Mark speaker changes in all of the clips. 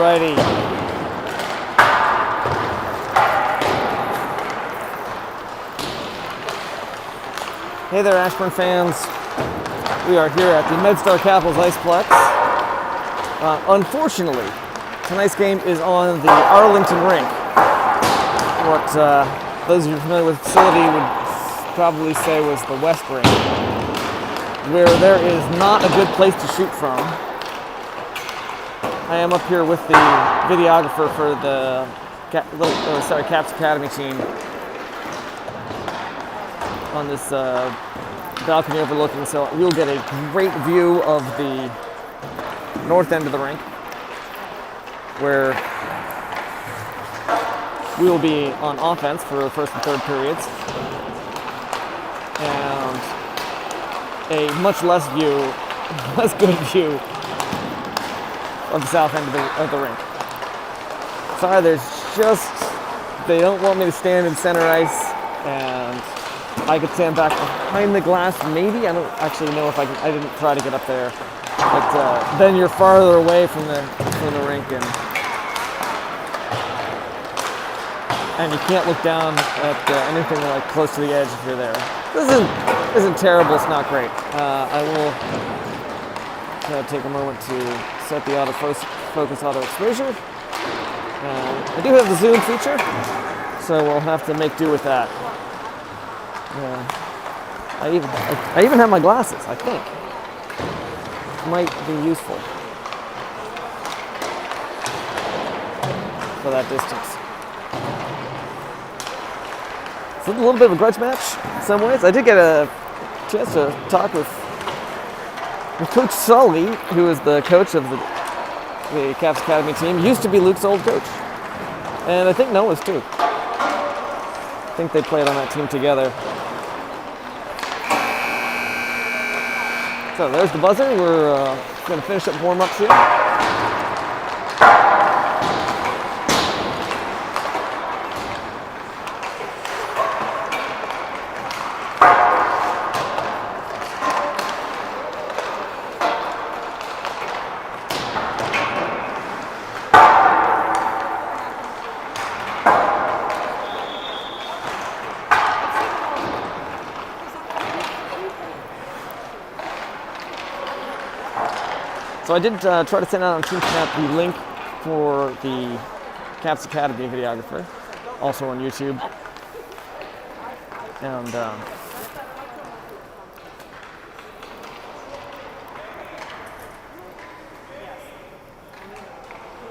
Speaker 1: righty. Hey there, Ashburn fans. We are here at the Medstar Capitals Iceplex. Unfortunately, tonight's game is on the Arlington rink. What those of you familiar with the facility would probably say was the West rink, where there is not a good place to shoot from. I am up here with the videographer for the Caps Academy team on this balcony overlooking, so we'll get a great view of the north end of the rink, where we will be on offense for the first and third periods, and a much less good view of the south end of the rink. Sorry, they don't want me to stand in center ice, and I could stand back behind the glass, maybe. I don't actually know if I can. I didn't try to get up there, but then you're farther away from the rink, and you can't look down at anything like close to the edge if you're there. This isn't terrible. It's not great. I will take a moment to set the autofocus auto exposure. I do have the zoom feature, so we'll have to make do with that. I even have my glasses, I think. Might be useful for that distance. It's a little bit of a grudge match in some ways. I did get a chance to talk with Coach Sully, who is the coach of the Caps Academy team. Used to be Luke's old coach. And I think Noah's too. I think they played on that team together. So there's the buzzer. We're going to finish up warm-ups here. So I did try to send out on TeamSnap the link for the Caps Academy videographer, also on YouTube. And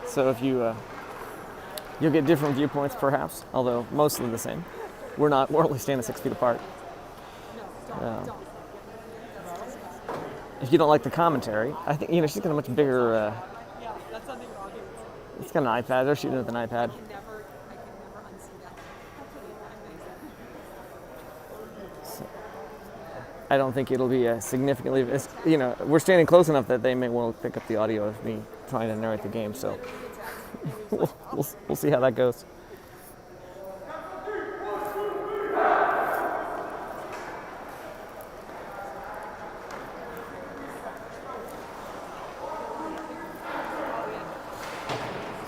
Speaker 1: so if you'll get different viewpoints perhaps, although mostly the same. We're only standing 6 feet apart. If you don't like the commentary, I think she's got a much bigger. It's got an iPad. They're shooting with an iPad. So, I don't think it'll be a significantly. We're standing close enough that they may well pick up the audio of me trying to narrate the game. So we'll see how that goes.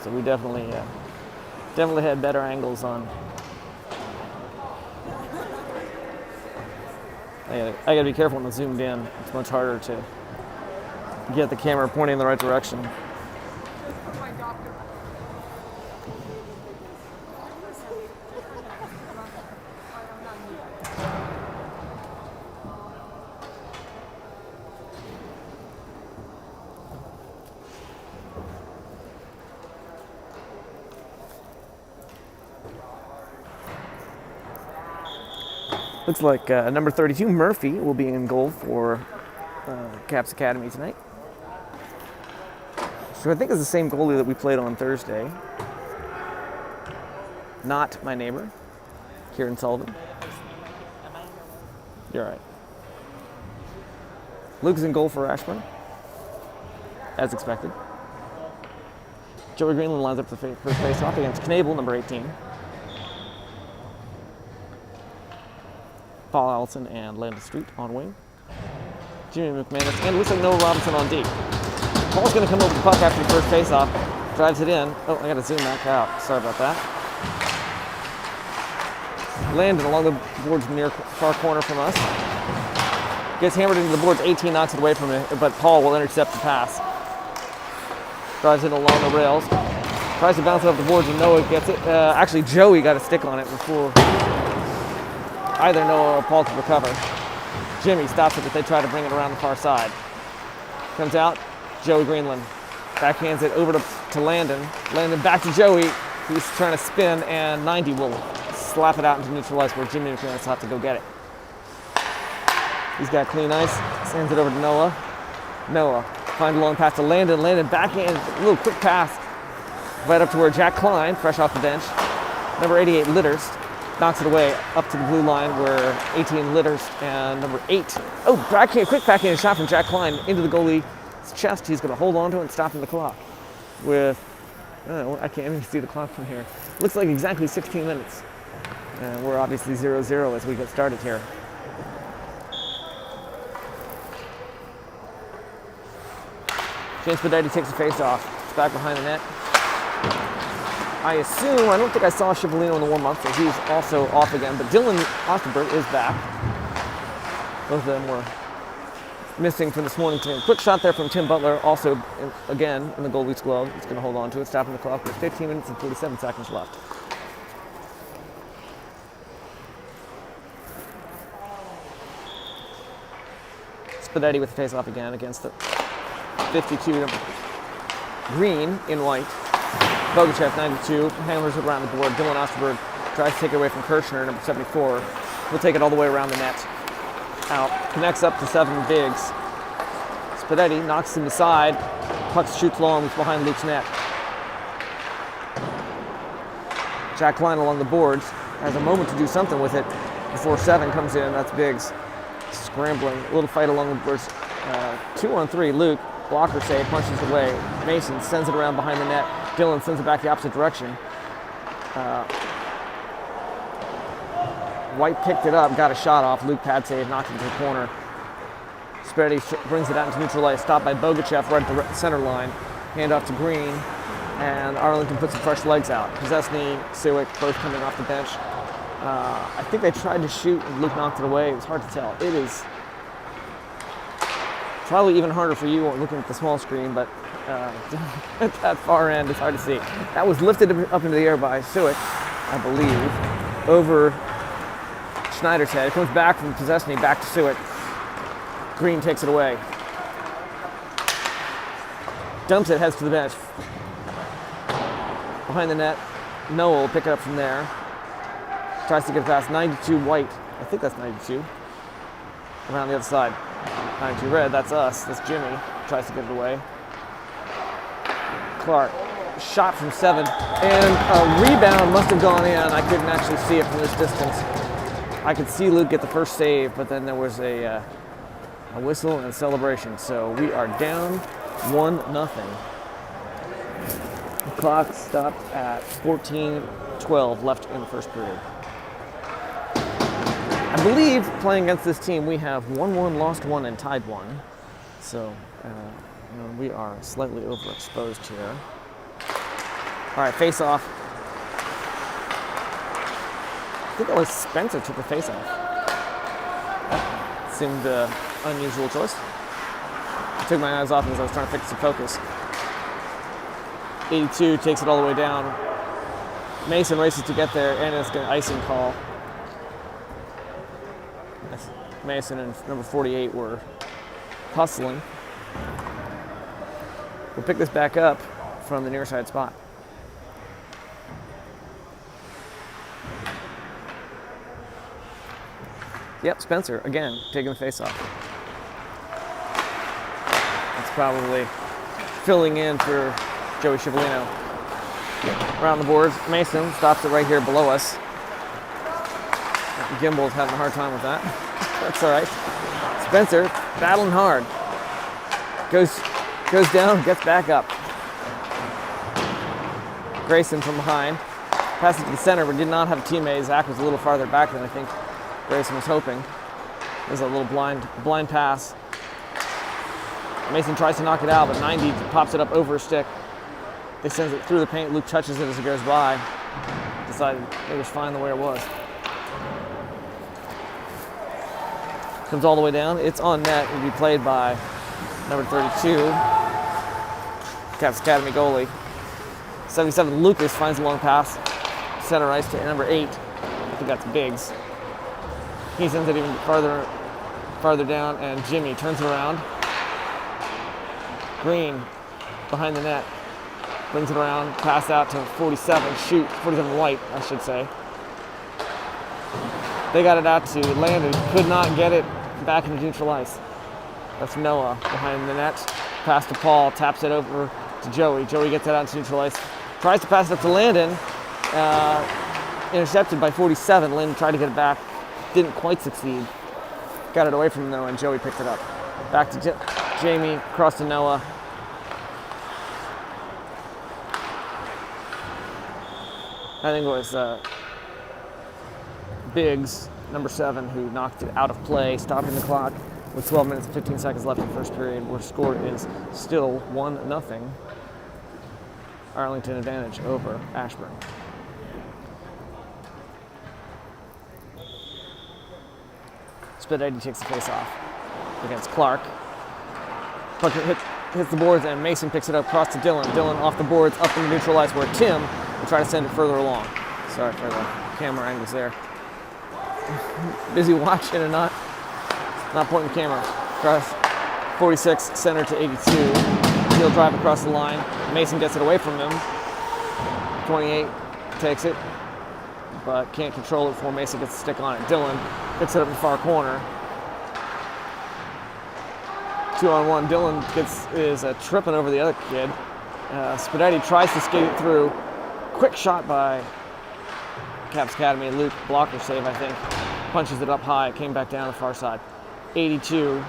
Speaker 1: So we definitely had better angles on. I gotta be careful when it's zoomed in. It's much harder to get the camera pointing in the right direction. Looks like number 32, Murphy, will be in goal for Caps Academy tonight. So I think it's the same goalie that we played on Thursday. Not my neighbor, Kieran Sullivan. You're right. Luke's in goal for Ashburn, as expected. Joey Greenland lines up the first face-off against Knable, number 18. Paul Allison and Landon Street on wing. Jimmy McManus, and it looks like Noah Robinson on D. Paul's going to come over the puck after the first face-off. drives it in. Oh, I gotta zoom back out. Sorry about that. Landon along the boards near far corner from us. Gets hammered into the boards, 18 knocks it away from it, but Paul will intercept the pass. Drives it along the rails. Tries to bounce it off the boards and Noah gets it. Actually, Joey got a stick on it before either Noah or Paul could recover. Jimmy stops it, but they try to bring it around the far side. Comes out, Joey Greenland. Backhands it over to Landon. Landon back to Joey. He's trying to spin, and 90 will slap it out into neutral ice where Jimmy McManus will have to go get it. He's got clean ice. Sends it over to Noah. Noah finds a long pass to Landon. Landon backhand, a little quick pass. Right up to where Jack Klein, fresh off the bench. Number 88, Litters, knocks it away up to the blue line where 18 Litters and number 8. Oh, backhand, quick backhand shot from Jack Klein into the goalie's chest. He's going to hold on to it and stopping the clock with, I can't even see the clock from here. Looks like exactly 16 minutes. And we're obviously 0-0 as we get started here. James Spadetti takes a face off. It's back behind the net. I don't think I saw Cipollino in the warm-up, so he's also off again. But Dylan Osterberg is back. Both of them were missing from this morning's game. Quick shot there from Tim Butler, also again in the goalie's glove. He's going to hold on to it, stopping the clock with 15 minutes and 47 seconds left. Spadetti with the face-off again against the 52 Green in white. Bogachev, 92, hammers it around the board. Dylan Osterberg tries to take it away from Kirshner, number 74. He'll take it all the way around the net. Out. Connects up to 7 Biggs. Spadetti knocks him aside. Puck shoots long, it's behind Luke's net. Jack Klein along the boards has a moment to do something with it before 7 comes in. That's Biggs scrambling. A little fight along the boards. 2-on-3. Luke, blocker save, punches away. Mason sends it around behind the net. Dylan sends it back the opposite direction. White picked it up, got a shot off. Luke pad save, knocked it to the corner. Spadetti brings it out into neutral ice, stopped by Bogachev right at the center line. Hand off to Green, and Arlington puts some fresh legs out. Possessny, Siwick, both coming off the bench. I think they tried to shoot, and Luke knocked it away. It was hard to tell. It is probably even harder for you looking at the small screen, but at that far end, it's hard to see. That was lifted up into the air by Siwick, I believe, over Schneider's head. It comes back from Possessny, back to Siwick. Green takes it away. Dumps it, heads to the bench. Behind the net, Noel will pick it up from there. Tries to get past 92 White. I think that's 92. Around the other side. 92 Red, that's us. That's Jimmy. Tries to get it away. Clark, shot from 7. And a rebound must have gone in. I couldn't actually see it from this distance. I could see Luke get the first save, but then there was a whistle and a celebration. So we are down 1-0. The clock stopped at 14:12 left in the first period. I believe playing against this team we have won 1, lost 1, and tied 1. So we are slightly overexposed here. All right, face off. I think that was Spencer took the face off. That seemed unusual choice. I took my eyes off as I was trying to fix the focus. 82 takes it all the way down. Mason races to get there, and it's an icing call. Mason and number 48 were hustling. We'll pick this back up from the near side spot. Yep, Spencer, again, taking the face off. That's probably filling in for Joey Cipollino. Around the boards, Mason stops it right here below us. Gimbel's having a hard time with that. That's all right. Spencer, battling hard. Goes down, gets back up. Grayson from behind. Passes to the center, but did not have a teammate. Zach was a little farther back than I think Grayson was hoping. There's a little blind pass. Mason tries to knock it out, but 90 pops it up over a stick. They send it through the paint. Luke touches it as it goes by. Decided it was fine the way it was. Comes all the way down. It's on net. It'll be played by number 32, Caps Academy goalie. 77, Lucas finds a long pass. Center ice to number 8. I think that's Biggs. He sends it even farther down, and Jimmy turns it around. Green behind the net. Brings it around, pass out to 47, 47 White, I should say. They got it out to Landon, could not get it back into neutral ice. That's Noah behind the net. Pass to Paul, taps it over to Joey. Joey gets it out into neutral ice. Tries to pass it up to Landon. Intercepted by 47. Landon tried to get it back. Didn't quite succeed. Got it away from Noah, and Joey picked it up. Back to Jamie, across to Noah. I think it was Biggs, number 7, who knocked it out of play, stopping the clock with 12 minutes and 15 seconds left in the first period, where score is still 1-0. Arlington advantage over Ashburn. Spidetti takes the face off against Clark. Puck hits the boards, and Mason picks it up across to Dylan. Dylan off the boards, up in the neutral ice, where Tim will try to send it further along. Sorry for the camera angles there. Busy watching and not pointing the camera. Across 46, center to 82. He'll drive across the line. Mason gets it away from him. 28 takes it, but can't control it before Mason gets a stick on it. Dylan picks it up in the far corner. 2-on-1. Dylan is tripping over the other kid. Spidetti tries to skate it through. Quick shot by Caps Academy. Luke, blocker save, I think. Punches it up high. Came back down the far side. 82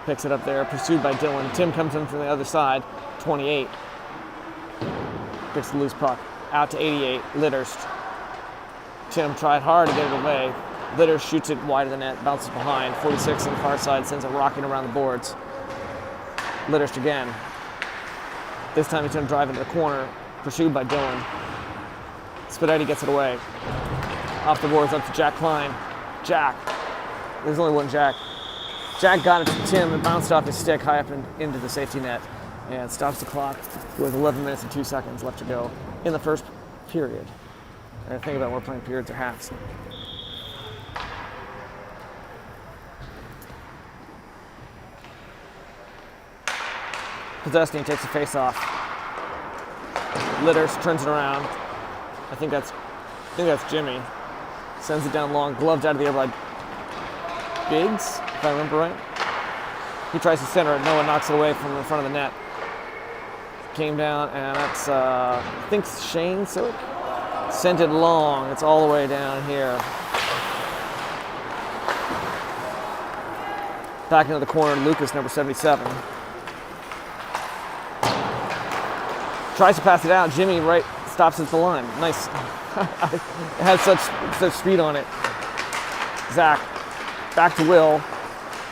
Speaker 1: picks it up there, pursued by Dylan. Tim comes in from the other side. 28 picks the loose puck. Out to 88. Litterst. Tim tried hard to get it away. Litterst shoots it wide of the net, bounces behind. 46 on the far side, sends it rocking around the boards. Litterst again. This time he's going to drive into the corner, pursued by Dylan. Spidetti gets it away. Off the boards, up to Jack Klein. Jack. There's only one Jack. Jack got it to Tim and bounced off his stick high up into the safety net and stops the clock with 11 minutes and 2 seconds left to go in the first period. And think about we're playing periods or halves. Possesting takes a face off. Litters turns it around. I think that's Jimmy. Sends it down long, gloved out of the air by Biggs, if I remember right. He tries to center it. Noah knocks it away from the front of the net. Came down, and that's I think Shane Silk. Sent it long. It's all the way down here. Back into the corner, Lucas, number 77. Tries to pass it out. Jimmy right stops at the line. Nice. It had such speed on it. Zach back to Will.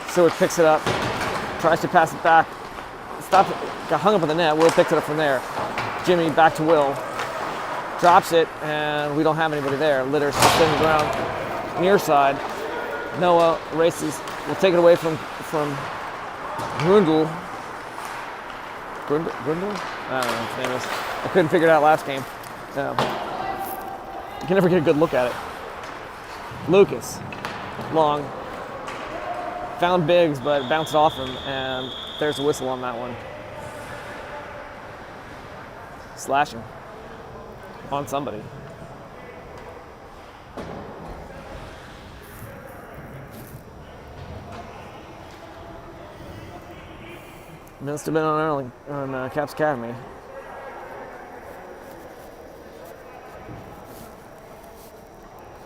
Speaker 1: Seward picks it up. Tries to pass it back. Stopped. Got hung up in the net. Will picks it up from there. Jimmy back to Will. Drops it, and we don't have anybody there. Litter spinning the ground near side. Noah races. Will take it away from Grundle. Grundle? I don't know what his name is. I couldn't figure it out last game. You can never get a good look at it. Lucas, long. Found Biggs, but bounced off him, and there's a whistle on that one. Slashing on somebody. Must have been on Caps Academy.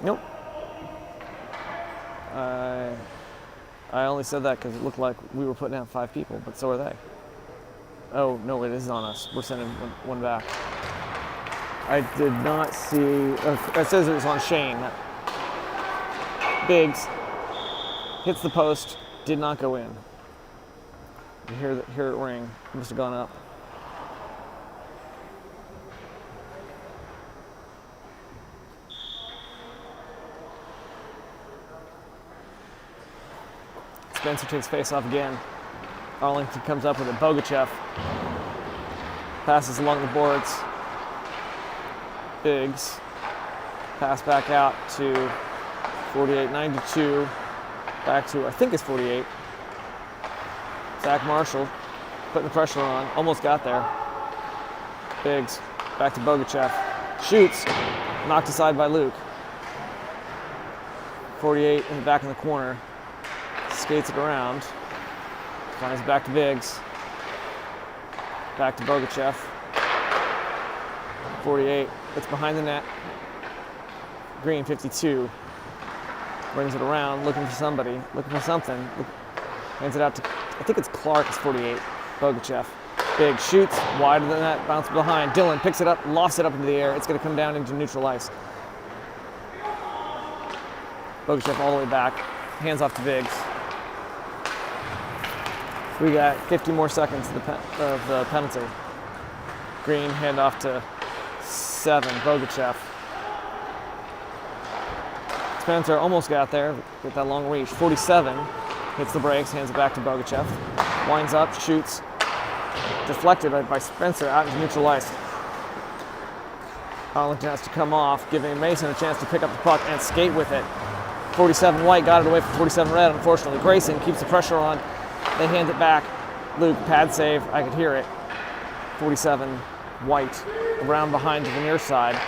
Speaker 1: Nope. I only said that because it looked like we were putting out 5 people, but so are they. Oh, no, it is on us. We're sending one back. I did not see... it says it was on Shane. Biggs hits the post, did not go in. You hear it ring. It must have gone up. Spencer takes face off again. Arlington comes up with it. Bogachev passes along the boards. Biggs. Pass back out to 48, 92. Back to, I think it's 48. Zach Marshall putting the pressure on. Almost got there. Biggs. Back to Bogachev. Shoots. Knocked aside by Luke. 48 in the back in the corner. Skates it around. Finds it back to Biggs. Back to Bogachev. 48. It's behind the net. Green, 52. Brings it around, looking for somebody, looking for something. Hands it out to, I think it's Clark, it's 48. Bogachev. Big shoots, wider than that, bounces behind. Dylan picks it up, lofts it up into the air. It's going to come down into neutral ice. Bogachev all the way back. Hands off to Biggs. We got 50 more seconds of the penalty. Green, hand off to 7. Bogachev. Spencer almost got there with that long reach. 47. Hits the brakes, hands it back to Bogachev. Winds up, shoots. Deflected by Spencer out into neutral ice. Arlington has to come off, giving Mason a chance to pick up the puck and skate with it. 47 White got it away from 47 Red, unfortunately. Grayson keeps the pressure on. They hand it back. Luke, pad save, I could hear it. 47 White around behind to the near side.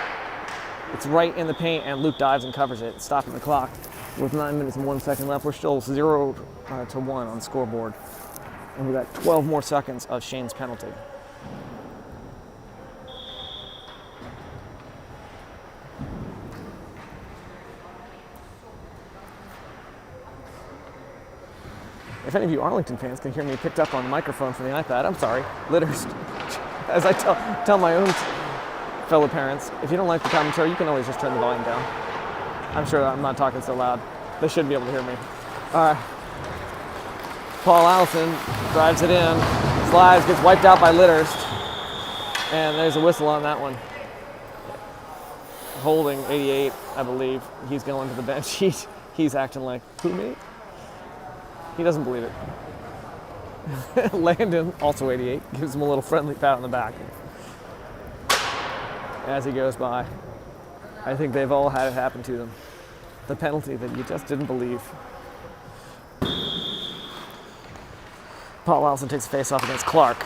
Speaker 1: It's right in the paint, and Luke dives and covers it, stopping the clock. With 9 minutes and 1 second left, we're still 0-1 on the scoreboard. And we got 12 more seconds of Shane's penalty. If any of you Arlington fans can hear me picked up on the microphone from the iPad, I'm sorry. Litters, as I tell my own fellow parents, if you don't like the commentary, you can always just turn the volume down. I'm sure I'm not talking so loud. They should be able to hear me. All right. Paul Allison drives it in, slides, gets wiped out by Litters, and there's a whistle on that one. Holding 88, I believe. He's going to the bench. He's acting like, who, me? He doesn't believe it. Landon, also 88, gives him a little friendly pat on the back as he goes by. I think they've all had it happen to them. The penalty that you just didn't believe. Paul Allison takes a face-off against Clark.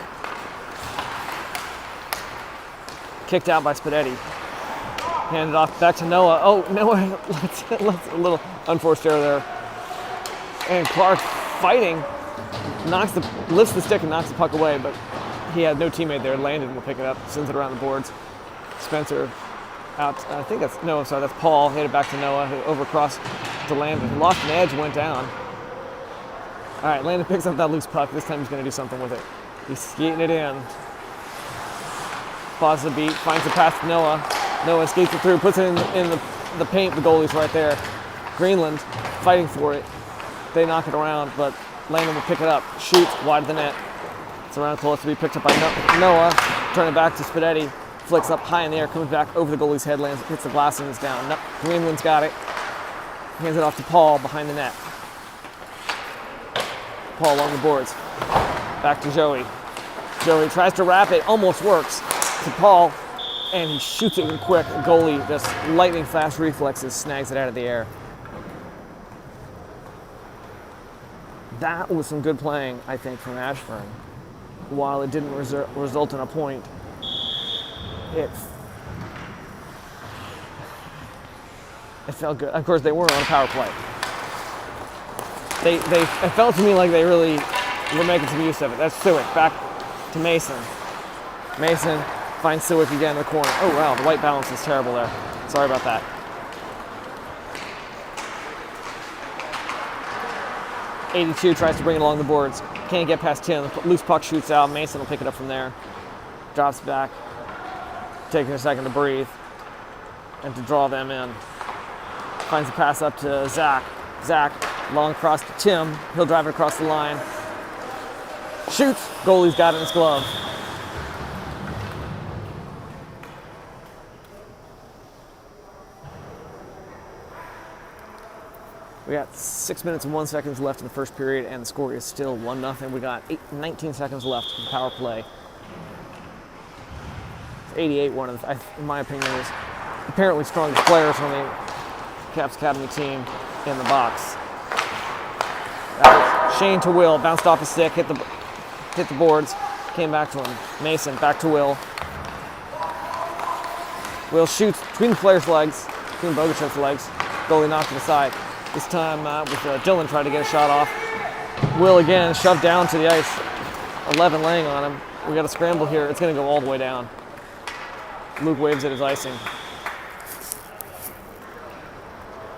Speaker 1: Kicked out by Spadetti. Handed off back to Noah. Oh, Noah, let's a little unforced error there. And Clark fighting, lifts the stick and knocks the puck away, but he had no teammate there. Landon will pick it up, sends it around the boards. Spencer out, I think that's, no, I'm sorry, that's Paul. Hit it back to Noah, who overcrossed to Landon. He lost an edge, went down. All right, Landon picks up that loose puck. This time he's going to do something with it. He's skating it in. Pauses a beat, finds the pass to Noah. Noah skates it through, puts it in the paint. The goalie's right there. Greenland fighting for it. They knock it around, but Landon will pick it up. Shoots wide of the net. It's around close to be picked up by Noah. Turn it back to Spadetti. Flicks up high in the air, comes back over the goalie's head, lands, hits the glass and is down. No, Greenland's got it. Hands it off to Paul behind the net. Paul along the boards. Back to Joey. Joey tries to wrap it, almost works. To Paul, and he shoots it in quick. The goalie, just lightning fast reflexes, snags it out of the air. That was some good playing, I think, from Ashburn. While it didn't result in a point, it felt good. Of course, they were on a power play. It felt to me like they really were making some use of it. That's Sewick, back to Mason. Mason finds Sewick again in the corner. Oh wow, the white balance is terrible there. Sorry about that. 82 tries to bring it along the boards. Can't get past Tim. Loose puck shoots out. Mason will pick it up from there. Drops back. Taking a second to breathe and to draw them in. Finds the pass up to Zach. Zach, long cross to Tim. He'll drive it across the line. Shoots. Goalie's got it in his glove. We got 6 minutes and 1 second left in the first period, and the score is still 1-0. We got 19 seconds left in the power play. 88, one of the, in my opinion, is apparently strongest players on the Caps Academy team in the box. That was Shane to Will, bounced off his stick, hit the boards, came back to him. Mason back to Will. Will shoots between the player's legs, between Bogachev's legs. Goalie knocked it aside. This time with Dylan trying to get a shot off. Will again shoved down to the ice. 11 laying on him. We got a scramble here. It's going to go all the way down. Luke waves at his icing.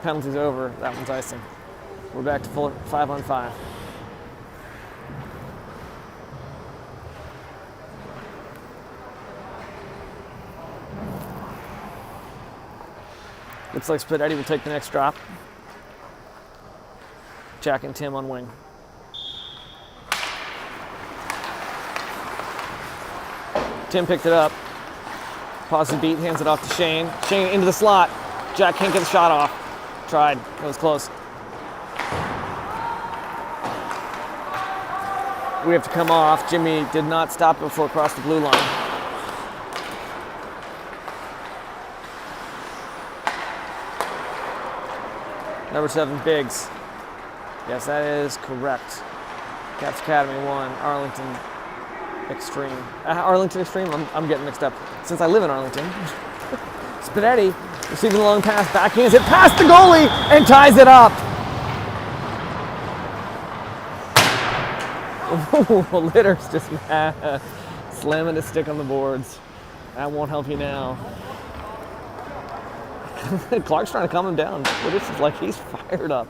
Speaker 1: Penalty's over. That one's icing. We're back to full 5-on-5. Looks like Spidetti will take the next drop. Jack and Tim on wing. Tim picked it up. Pauses the beat, hands it off to Shane. Shane into the slot. Jack can't get the shot off. Tried. It was close. We have to come off. Jimmy did not stop before across the blue line. Number 7, Biggs. Yes, that is correct. Caps Academy 1, Arlington Xtreme. Arlington Xtreme, I'm getting mixed up. Since I live in Arlington. Spidetti receiving the long pass, backhands it past the goalie and ties it up. Litter's just slamming his stick on the boards. That won't help you now. Clark's trying to calm him down. Litter's just like he's fired up.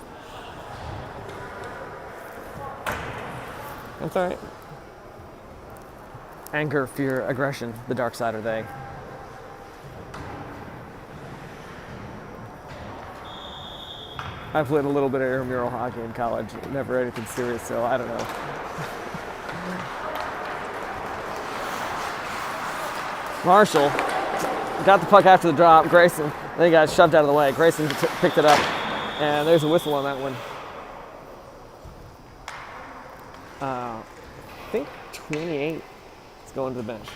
Speaker 1: That's all right. Anger, fear, aggression, the dark side are they. I played a little bit of intramural hockey in college. Never anything serious, so I don't know. Marshall got the puck after the drop. Grayson, then he got shoved out of the way. Grayson picked it up, and there's a whistle on that one. I think 28 is going to the bench.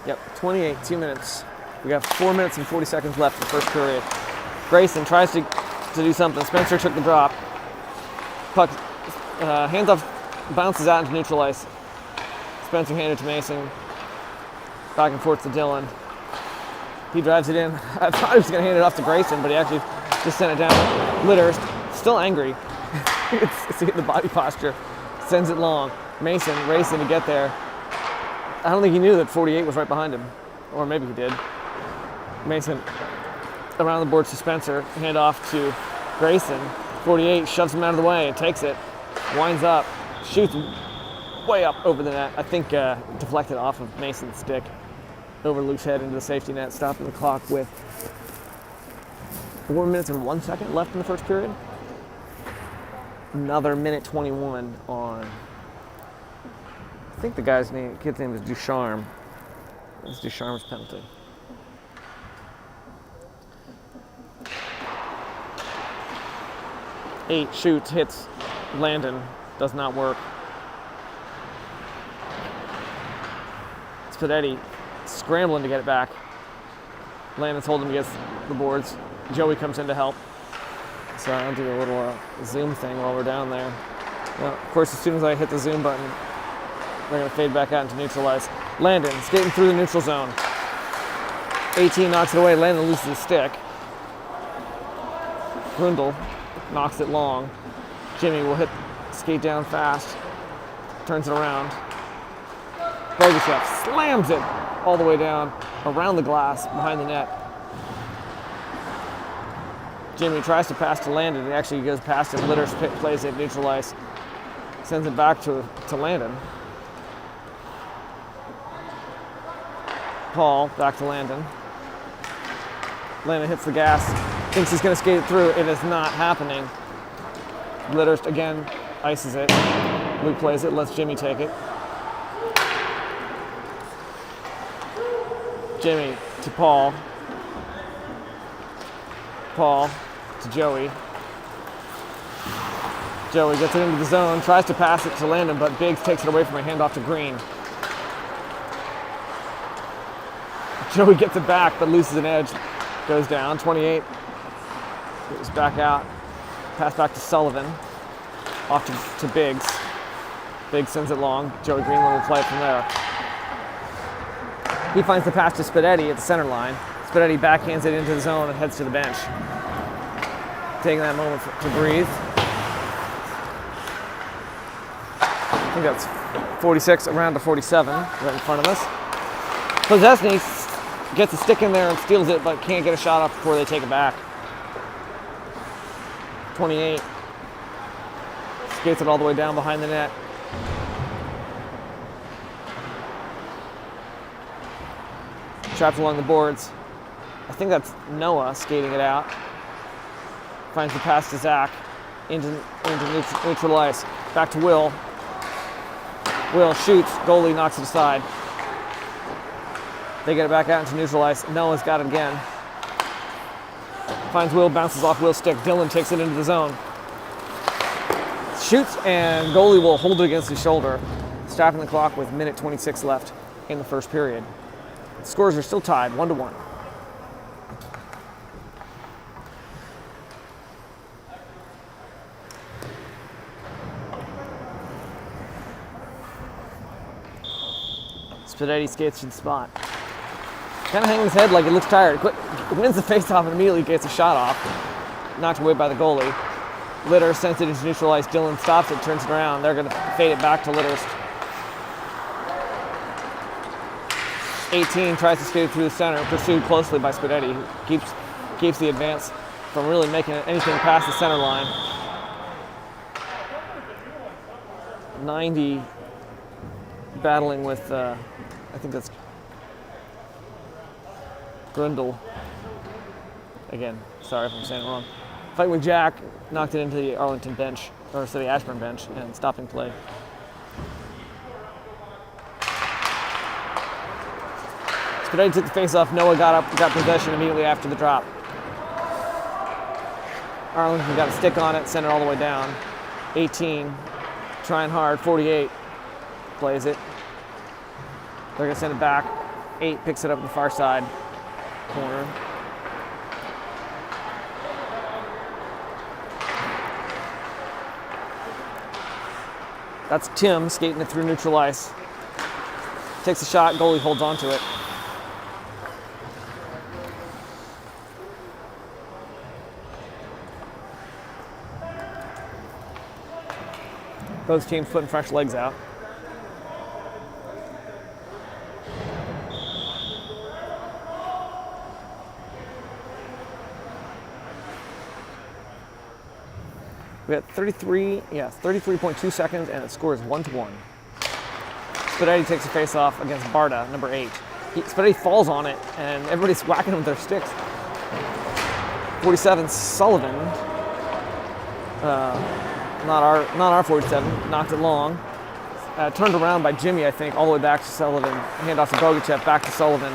Speaker 1: Yep, 28, 2 minutes. We got 4 minutes and 40 seconds left in the first period. Grayson tries to do something. Spencer took the drop. Puck, hands off, bounces out into neutral ice. Spencer handed to Mason. Back and forth to Dylan. He drives it in. I thought he was going to hand it off to Grayson, but he actually just sent it down. Litter's still angry. You can see the body posture. Sends it long. Mason racing to get there. I don't think he knew that 48 was right behind him. Or maybe he did. Mason around the boards to Spencer. Hand off to Grayson. 48 shoves him out of the way and takes it. Winds up. Shoots way up over the net. I think deflected off of Mason's stick. Over Luke's head into the safety net. Stopping the clock with 4 minutes and 1 second left in the first period. Another minute 21 on. I think the kid's name is Ducharme. It's Ducharme's penalty. Eight shoots, hits Landon, does not work. Spidetti scrambling to get it back. Landon's holding against the boards. Joey comes in to help. So I'll do a little zoom thing while we're down there. Well, of course, as soon as I hit the zoom button, they're going to fade back out into neutral ice. Landon skating through the neutral zone. 18 knocks it away. Landon loses his stick. Grundle knocks it long. Jimmy will skate down fast. Turns it around. Boguschev slams it all the way down around the glass behind the net. Jimmy tries to pass to Landon. He actually goes past him. Litter plays it neutral ice. Sends it back to Landon. Paul back to Landon. Landon hits the gas. Thinks he's going to skate it through. It is not happening. Litterst again ices it. Luke plays it, lets Jimmy take it. Jimmy to Paul. Paul to Joey. Joey gets it into the zone, tries to pass it to Landon, but Biggs takes it away from him, handoff to Green. Joey gets it back, but loses an edge. Goes down, 28. Goes back out. Pass back to Sullivan. Off to Biggs. Biggs sends it long. Joey Greenland will play it from there. He finds the pass to Spadetti at the center line. Spadetti backhands it into the zone and heads to the bench. Taking that moment to breathe. I think that's 46 around to 47, right in front of us. Pozesny gets a stick in there and steals it, but can't get a shot off before they take it back. 28. Skates it all the way down behind the net. Trapped along the boards. I think that's Noah skating it out. Finds the pass to Zach into neutral ice. Back to Will. Will shoots. Goalie knocks it aside. They get it back out into neutral ice. Noah's got it again. Finds Will, bounces off Will's stick. Dylan takes it into the zone. Shoots, and goalie will hold it against his shoulder. Stopping the clock with minute 26 left in the first period. The scores are still tied, 1-1. Spadetti skates to the spot. Kind of hanging his head like he looks tired. Wins the faceoff and immediately gets a shot off. Knocked away by the goalie. Litter sends it into neutral ice. Dylan stops it, turns it around. They're going to fade it back to Litterst. 18 tries to skate it through the center, pursued closely by Spadetti, who keeps the advance from really making anything past the center line. 90 battling with, I think that's Grundle. Again, sorry if I'm saying it wrong. Fighting with Jack, knocked it into the Arlington bench, or the Ashburn bench, and stopping play. Spadetti took the face-off. Noah got possession immediately after the drop. Arlington got a stick on it, sent it all the way down. 18, trying hard. 48 plays it. They're gonna send it back. 8 picks it up on the far side corner. That's Tim skating it through neutral ice. Takes a shot, goalie holds on to it. Both teams putting fresh legs out. We got 33.2 seconds, and the score is 1-1. Spadetti takes a face-off against Barda, number 8. Spadetti falls on it, and everybody's whacking him with their sticks. 47, Sullivan. Not our 47. Knocked it long. Turned around by Jimmy, I think, all the way back to Sullivan. Handoff to Bogachev, back to Sullivan.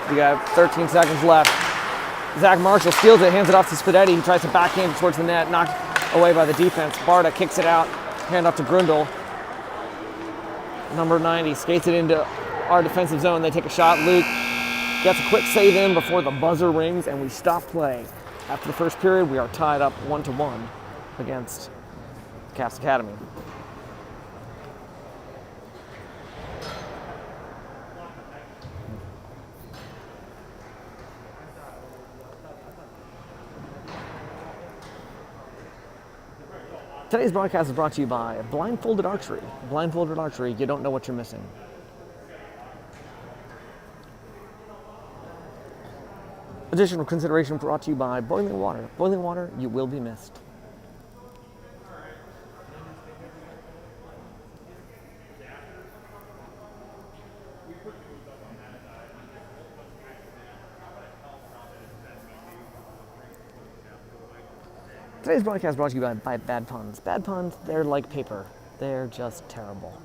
Speaker 1: We got 13 seconds left. Zach Marshall steals it, hands it off to Spadetti. He tries to backhand towards the net, knocked away by the defense. Barda kicks it out, hand off to Grundle. Number 90 skates it into our defensive zone. They take a shot. Luke gets a quick save in before the buzzer rings, and we stop play. After the first period, we are tied up 1-1 against Caps Academy. Today's broadcast is brought to you by Blindfolded Archery. Blindfolded Archery, you don't know what you're missing. Additional consideration brought to you by Boiling Water. Boiling Water, you will be missed. Today's broadcast brought to you by Bad Puns. Bad Puns, they're like paper. They're just terrible.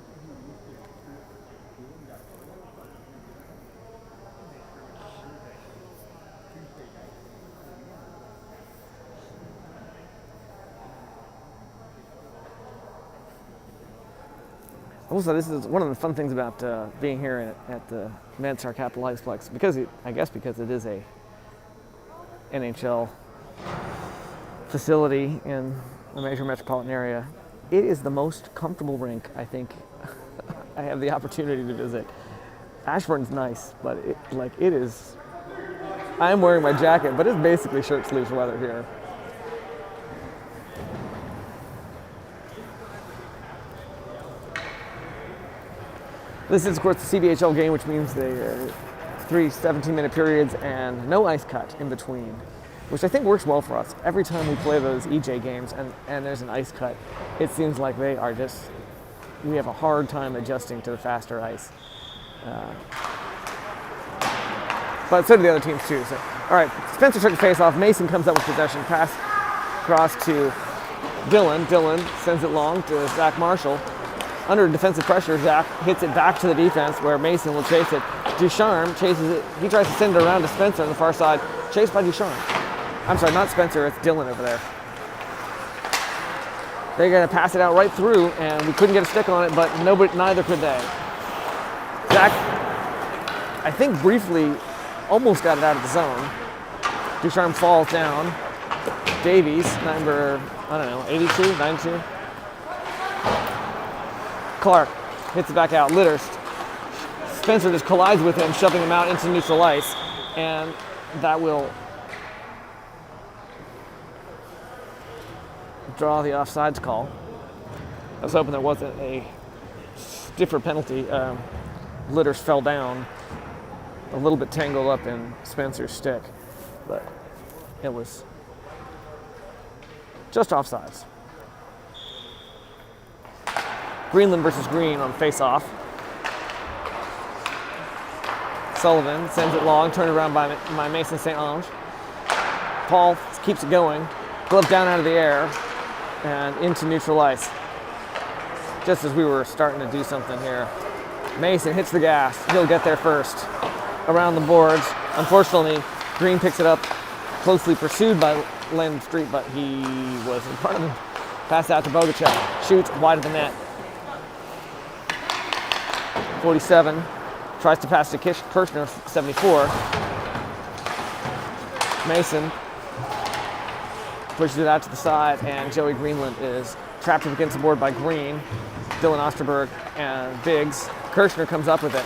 Speaker 1: Also, this is one of the fun things about being here at the Medstar Capital Iceplex, because because it is a NHL facility in a major metropolitan area. It is the most comfortable rink I think I have the opportunity to visit. Ashburn's nice, but it is. I'm wearing my jacket, but it's basically shirt sleeves weather here. This is, of course, the CBHL game, which means there are 3 17-minute periods and no ice cut in between, which I think works well for us. Every time we play those EJ games and there's an ice cut, it seems like we have a hard time adjusting to the faster ice. But so do the other teams too. So, all right, Spencer took the face off. Mason comes up with possession, pass across to Dylan. Dylan sends it long to Zach Marshall. Under defensive pressure, Zach hits it back to the defense where Mason will chase it. Ducharme chases it. He tries to send it around to Spencer on the far side. Chased by Ducharme. I'm sorry, not Spencer, it's Dylan over there. They're going to pass it out right through, and we couldn't get a stick on it, but neither could they. Zach, I think briefly, almost got it out of the zone. Ducharme falls down. Davies, number, 82, 92. Clark hits it back out. Litterst. Spencer just collides with him, shoving him out into neutral ice, and that will draw the offsides call. I was hoping there wasn't a stiffer penalty. Litterst fell down, a little bit tangled up in Spencer's stick, but it was just offsides. Greenland versus Green on face-off. Sullivan sends it long, turned around by Mason St. Ange. Paul keeps it going, glove down out of the air, and into neutral ice. Just as we were starting to do something here. Mason hits the gas. He'll get there first. Around the boards. Unfortunately, Green picks it up, closely pursued by Landon Street, but he was in front of him. Pass out to Bogacek. Shoots wide of the net. 47. Tries to pass to Kirshner, 74. Mason pushes it out to the side, and Joey Greenland is trapped up against the board by Green, Dylan Osterberg, and Biggs. Kirshner comes up with it.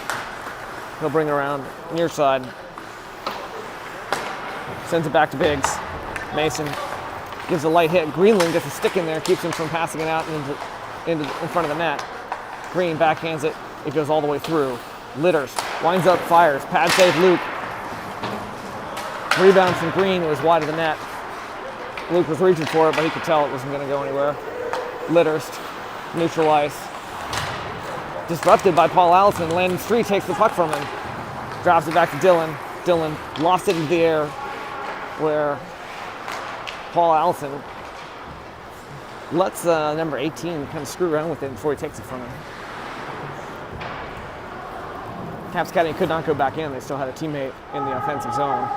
Speaker 1: He'll bring it around near side. Sends it back to Biggs. Mason gives a light hit. Greenland gets a stick in there, keeps him from passing it out in front of the net. Green backhands it. It goes all the way through. Litters winds up, fires. Pad save Luke. Rebound from Green. It was wide of the net. Luke was reaching for it, but he could tell it wasn't going to go anywhere. Litters, neutral ice. Disrupted by Paul Allison. Landon Street takes the puck from him. Drops it back to Dylan. Dylan lofts it into the air where Paul Allison lets number 18 kind of screw around with it before he takes it from him. Caps Academy could not go back in. They still had a teammate in the offensive zone.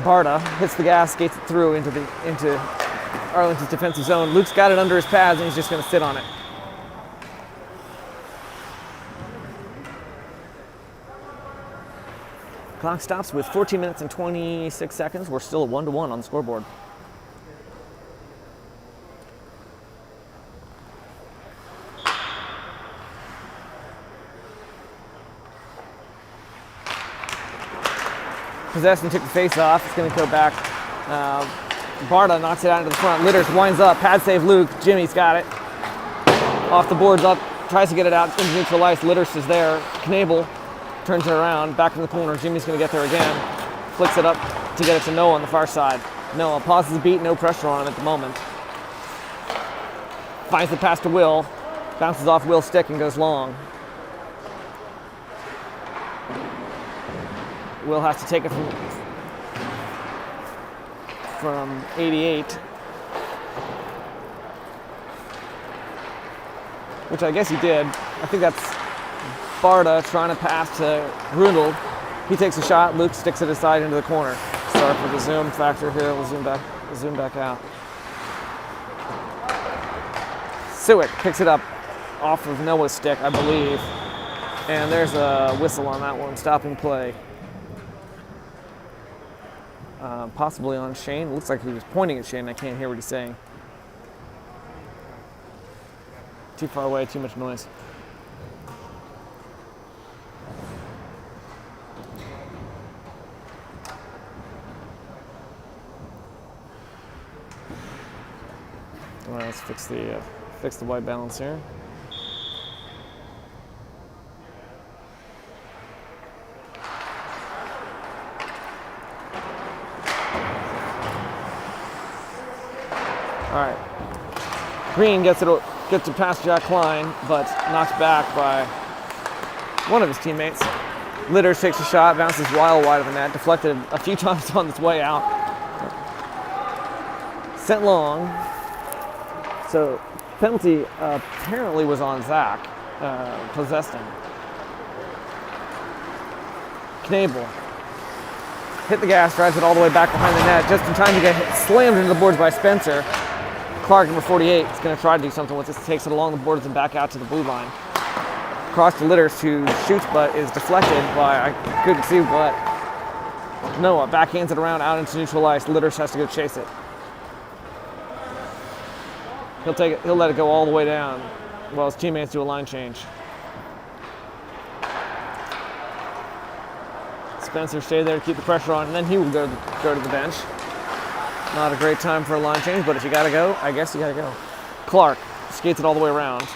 Speaker 1: Barta hits the gas, skates it through into Arlington's defensive zone. Luke's got it under his pads, and he's just going to sit on it. Clock stops with 14 minutes and 26 seconds. We're still at 1-1 on the scoreboard. Possession took the face off. It's going to go back. Barta knocks it out into the front. Litters winds up. Pad save Luke. Jimmy's got it. Off the boards up. Tries to get it out into neutral ice. Litters is there. Knable turns it around. Back in the corner. Jimmy's going to get there again. Flicks it up to get it to Noah on the far side. Noah pauses the beat. No pressure on him at the moment. Finds the pass to Will. Bounces off Will's stick and goes long. Will has to take it from 88, which I guess he did. I think that's Barta trying to pass to Grundle. He takes a shot. Luke sticks it aside into the corner. Sorry for the zoom factor here. We'll zoom back out. Suick picks it up off of Noah's stick, I believe. And there's a whistle on that one, stopping play. Possibly on Shane. It looks like he was pointing at Shane. I can't hear what he's saying. Too far away, too much noise. All right, let's fix the white balance here. All right, Green gets to pass Jack Klein, but knocked back by one of his teammates. Litters takes a shot, bounces wide of the net, deflected a few times on its way out. Sent long. So penalty apparently was on Zach, possessed him. Knable hit the gas, drives it all the way back behind the net, just in time to get slammed into the boards by Spencer. Clark, number 48, is going to try to do something with this. Takes it along the boards and back out to the blue line. Across to Litters, who shoots but is deflected by, I couldn't see what. Noah backhands it around out into neutral ice. Litters has to go chase it. He'll let it go all the way down while his teammates do a line change. Spencer stayed there to keep the pressure on, and then he will go to the bench. Not a great time for a line change, but if you gotta go, I guess you gotta go. Clark skates it all the way around.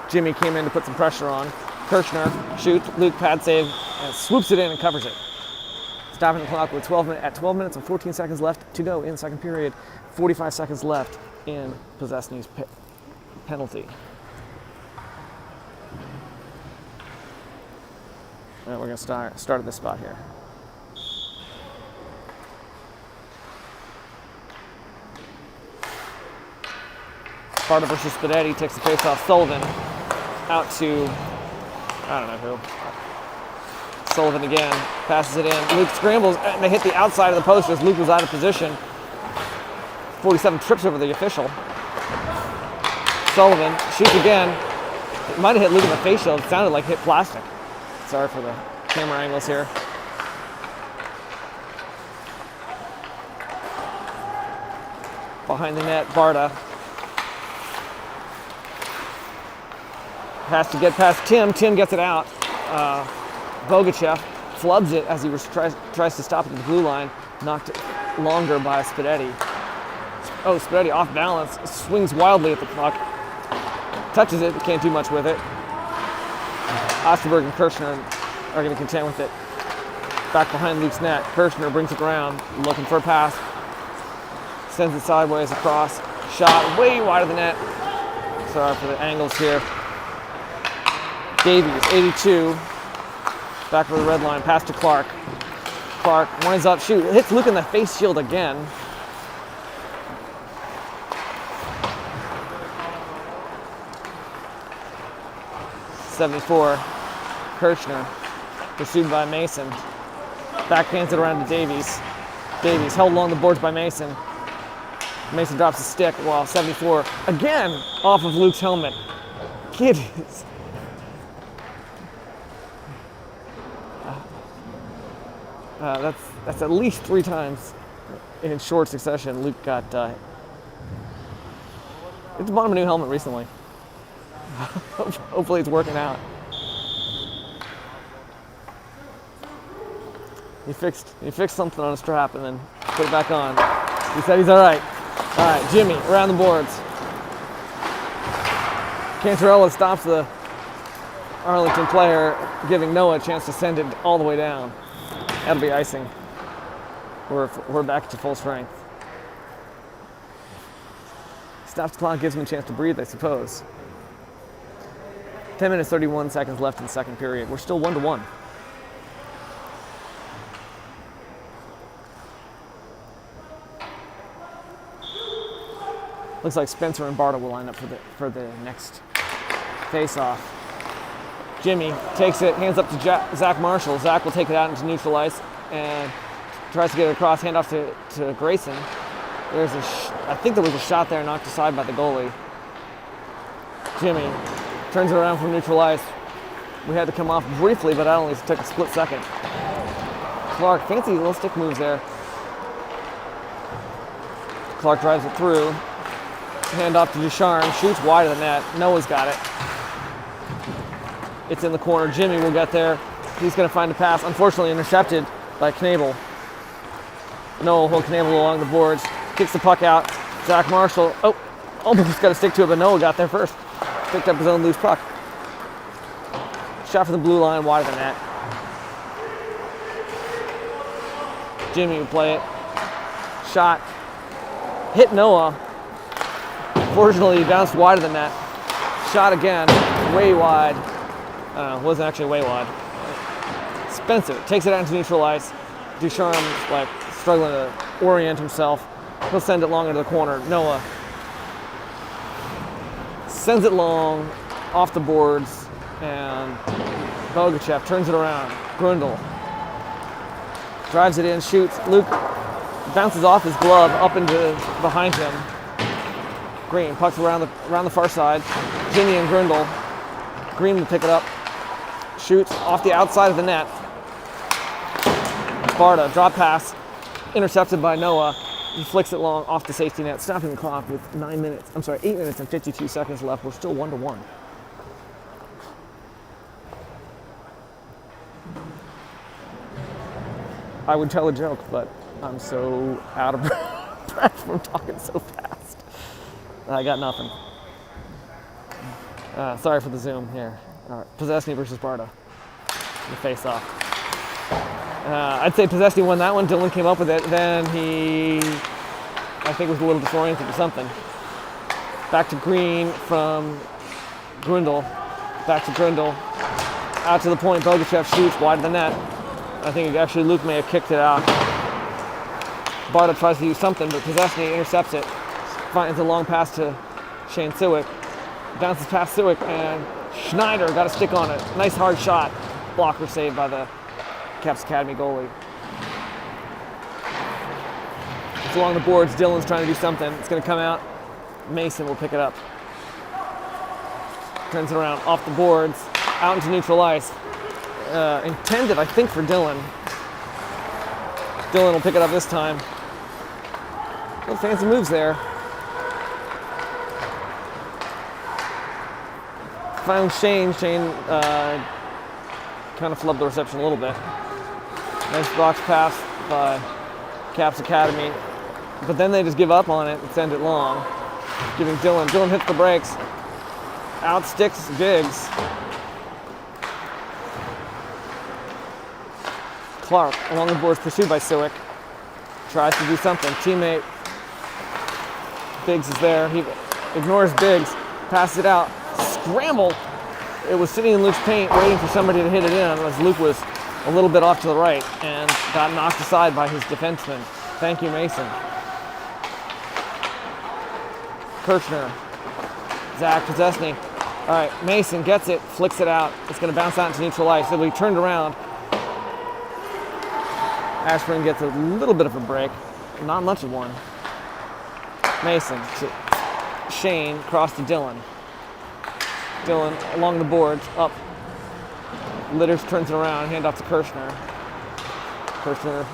Speaker 1: Jimmy came in to put some pressure on. Kirchner shoots, Luke pad save, and swoops it in and covers it. Stopping the clock with 12 minutes and 14 seconds left to go in the second period. 45 seconds left in Possessney's penalty. All right, we're gonna start at this spot here. Barta versus Spadetti takes the face off. Sullivan out to, I don't know who. Sullivan again, passes it in. Luke scrambles, and they hit the outside of the post as Luke was out of position. 47 trips over the official. Sullivan shoots again. It might have hit Luke in the face shield. It sounded like hit plastic. Sorry for the camera angles here. Behind the net, Barta has to get past Tim. Tim gets it out. Bogachev flubs it as he tries to stop it at the blue line. Knocked longer by Spadetti. Oh, Spadetti off balance, swings wildly at the puck. Touches it, but can't do much with it. Osterberg and Kirchner are going to contend with it. Back behind Luke's net, Kirchner brings it around, looking for a pass. Sends it sideways across. Shot way wide of the net. Sorry for the angles here. Davies, 82. Back for the red line, pass to Clark. Clark winds up, shoot. Hits Luke in the face shield again. .74. Kirchner, pursued by Mason. Backhands it around to Davies. Davies held along the boards by Mason. Mason drops the stick while 74 again off of Luke's helmet. Kid is. That's at least 3 times in short succession. Luke got. It's bought him a new helmet recently. Hopefully it's working out. He fixed something on a strap and then put it back on. He said he's all right. All right, Jimmy around the boards. Cantarella stops the Arlington player, giving Noah a chance to send it all the way down. That'll be icing. We're back to full strength. Stops the clock, gives him a chance to breathe, I suppose. 10 minutes, 31 seconds left in the second period. We're still 1-1. Looks like Spencer and Barta will line up for the next face-off. Jimmy takes it, hands up to Zach Marshall. Zach will take it out into neutral ice and tries to get it across, handoff to Grayson. There's I think there was a shot there knocked aside by the goalie. Jimmy turns it around from neutral ice. We had to come off briefly, but that only took a split second. Clark, fancy little stick moves there. Clark drives it through. Hand off to Ducharme, shoots wide of the net. Noah's got it. It's in the corner. Jimmy will get there. He's going to find a pass. Unfortunately intercepted by Knabel. Noah will hold Knabel along the boards. Kicks the puck out. Zach Marshall, almost got to stick to it, but Noah got there first. Picked up his own loose puck. Shot for the blue line, wide of the net. Jimmy will play it. Shot. Hit Noah. Fortunately, he bounced wide of the net. Shot again, way wide. Wasn't actually way wide. Spencer takes it out into neutral ice. Ducharme's like struggling to orient himself. He'll send it long into the corner. Noah sends it long off the boards, and Bogachev turns it around. Grundle drives it in, shoots. Luke bounces off his glove up into behind him. Green pucks around the far side. Jimmy and Grundle. Green will pick it up. Shoots off the outside of the net. Barta, drop pass, intercepted by Noah. He flicks it long off the safety net, stopping the clock with 8 minutes and 52 seconds left. We're still 1-1. I would tell a joke, but I'm so out of breath from talking so fast. I got nothing. Sorry for the zoom here. All right, Possesny versus Barta. The face-off. I'd say Possesny won that one. Dylan came up with it. Then he, I think, was a little disoriented or something. Back to Green from Grundle. Back to Grundle. Out to the point. Bogachev shoots wide of the net. I think actually Luke may have kicked it out. Barta tries to use something, but Possesny intercepts it. Finds a long pass to Shane Siwick. Bounces past Siwick, and Schneider got a stick on it. Nice hard shot. Blocker saved by the Caps Academy goalie. It's along the boards. Dylan's trying to do something. It's going to come out. Mason will pick it up. Turns it around off the boards, out into neutral ice. Intended, I think, for Dylan. Dylan will pick it up this time. Little fancy moves there. Found Shane. Shane kind of flubbed the reception a little bit. Nice box pass by Caps Academy. But then they just give up on it and send it long. Giving Dylan. Dylan hits the brakes. Out sticks Biggs. Clark along the boards, pursued by Siwick. Tries to do something. Teammate Biggs is there. He ignores Biggs. Passes it out. Scramble. It was sitting in Luke's paint waiting for somebody to hit it in as Luke was a little bit off to the right and got knocked aside by his defenseman. Thank you, Mason. Kirchner. Zach Possesny. All right, Mason gets it, flicks it out. It's going to bounce out into neutral ice. It'll be turned around. Ashburn gets a little bit of a break. Not much of one. Mason to Shane, cross to Dylan. Dylan along the boards, up. Litters turns it around, hand off to Kirchner. Kirchner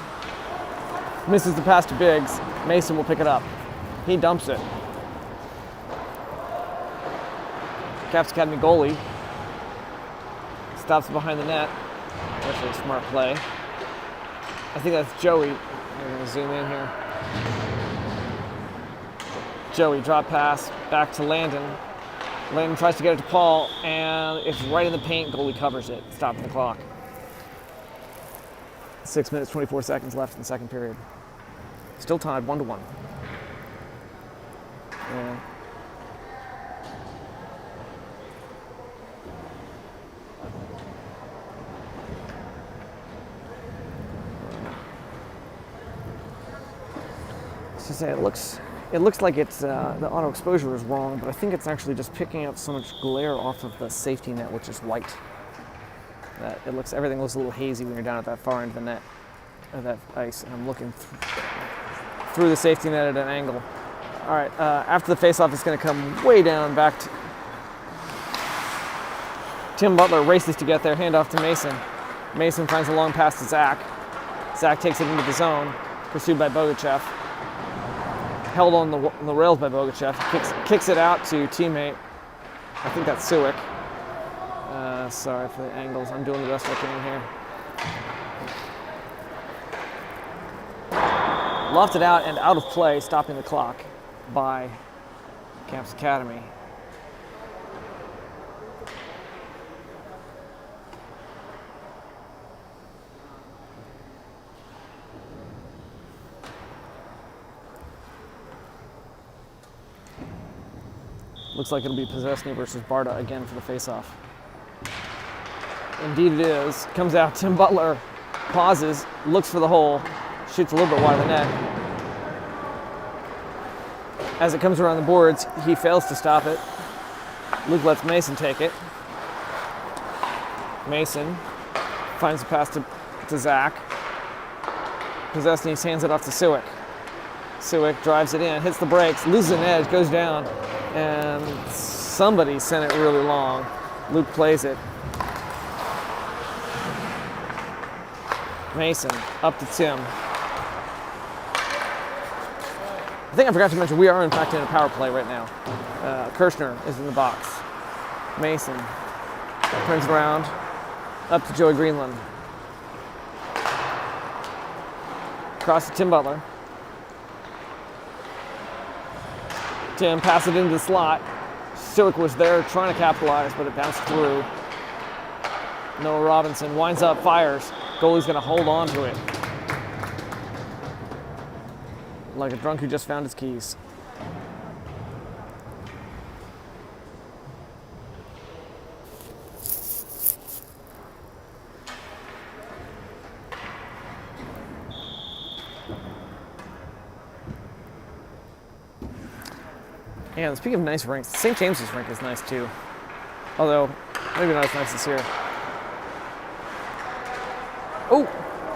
Speaker 1: misses the pass to Biggs. Mason will pick it up. He dumps it. Caps Academy goalie stops behind the net. That's a smart play. I think that's Joey. I'm going to zoom in here. Joey, drop pass, back to Landon. Landon tries to get it to Paul, and it's right in the paint. Goalie covers it, stopping the clock. 6 minutes, 24 seconds left in the second period. Still tied 1-1. Yeah. Let's just say it looks It looks like it's the auto exposure is wrong, but I think it's actually just picking up so much glare off of the safety net, which is white. That everything looks a little hazy when you're down at that far end of the net, of that ice. And I'm looking through the safety net at an angle. All right, after the face-off, it's going to come way down back to Tim Butler races to get there, handoff to Mason. Mason finds a long pass to Zach. Zach takes it into the zone, pursued by Bogachev. Held on the rails by Bogachev. Kicks it out to teammate. I think that's Suick. Sorry for the angles. I'm doing the best I can here. Lofted out and out of play, stopping the clock by Camps Academy. Looks like it'll be Possesny versus Barta again for the face-off. Indeed it is. Comes out, Tim Butler pauses, looks for the hole, shoots a little bit wide of the net. As it comes around the boards, he fails to stop it. Luke lets Mason take it. Mason finds the pass to Zach. Possesny hands it off to Suick. Suick drives it in, hits the brakes, loses an edge, goes down, and somebody sent it really long. Luke plays it. Mason up to Tim. I think I forgot to mention we are in fact in a power play right now. Kirshner is in the box. Mason turns around, up to Joey Greenland. Across to Tim Butler. Tim passes it into the slot. Suick was there trying to capitalize, but it bounced through. Noah Robinson winds up, fires. Goalie's going to hold on to it. Like a drunk who just found his keys. And speaking of nice rinks, St. James's rink is nice too. Although, maybe not as nice as here. Oh,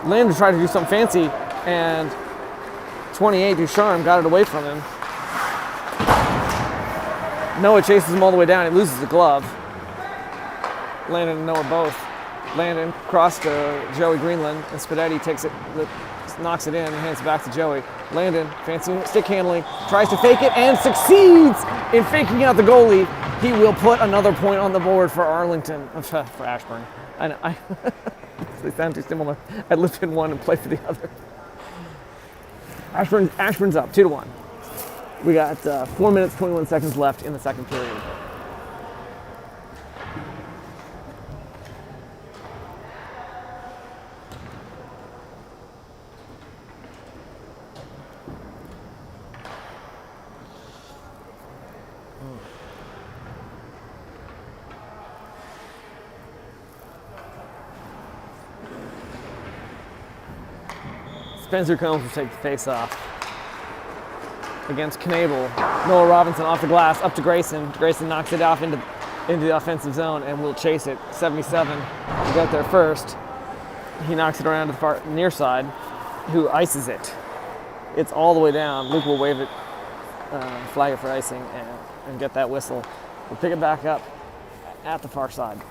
Speaker 1: Landon tried to do something fancy, and 28 Ducharme got it away from him. Noah chases him all the way down. He loses the glove. Landon and Noah both. Landon crossed to Joey Greenland, and Spadetti takes it, knocks it in, and hands it back to Joey. Landon, fancy stick handling, tries to fake it and succeeds in faking out the goalie. He will put another point on the board for Arlington, for Ashburn. I know, they sound too similar. I lived in one and played for the other. Ashburn's up 2-1. We got 4 minutes, 21 seconds left in the second period. Spencer Combs will take the face-off against Knable. Noah Robinson off the glass, up to Grayson. Grayson knocks it off into the offensive zone and will chase it. 77 to get there first. He knocks it around to the far near side, who ices it. It's all the way down. Luke will wave it, flag it for icing, and get that whistle. We'll pick it back up at the far side.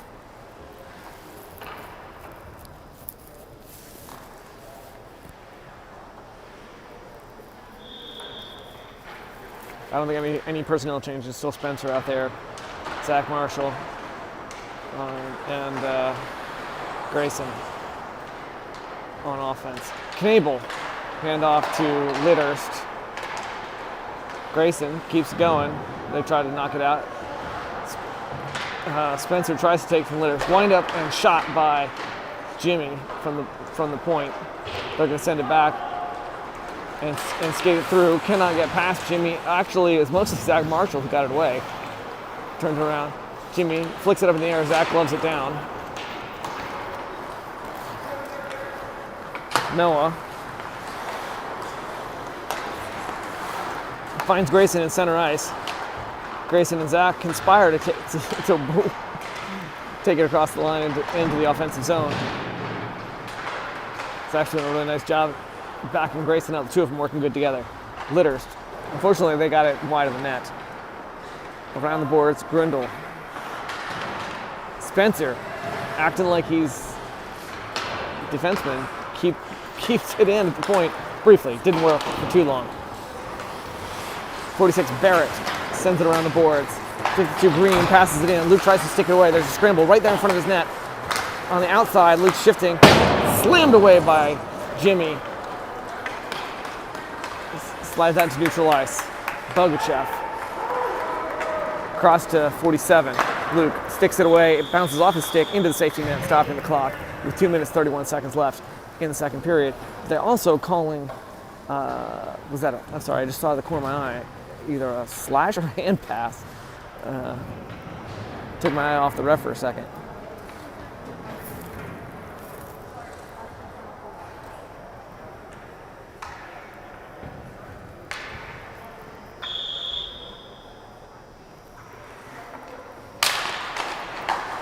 Speaker 1: I don't think any personnel changes. Still Spencer out there, Zach Marshall, and Grayson on offense. Knable, handoff to Litterst. Grayson keeps going. They try to knock it out. Spencer tries to take from Litterst. Wind up and shot by Jimmy from the point. They're going to send it back. And skate it through. Cannot get past Jimmy. Actually, it's mostly Zach Marshall who got it away. Turns around. Jimmy flicks it up in the air. Zach gloves it down. Noah finds Grayson in center ice. Grayson and Zach conspire to take it across the line into the offensive zone. It's actually a really nice job backing Grayson up. The two of them working good together. Litters. Unfortunately, they got it wide of the net. Around the boards, Grundle. Spencer, acting like he's a defenseman, keeps it in at the point briefly. Didn't work for too long. 46, Barrett sends it around the boards. 52, Green passes it in. Luke tries to stick it away. There's a scramble right there in front of his net. On the outside, Luke's shifting. Slammed away by Jimmy. Slides out to neutral ice. Bogachev. Cross to 47. Luke sticks it away. It bounces off his stick into the safety net, stopping the clock with 2 minutes 31 seconds left in the second period. They're also calling, I'm sorry, I just saw the corner of my eye, either a slash or a hand pass. Took my eye off the ref for a second.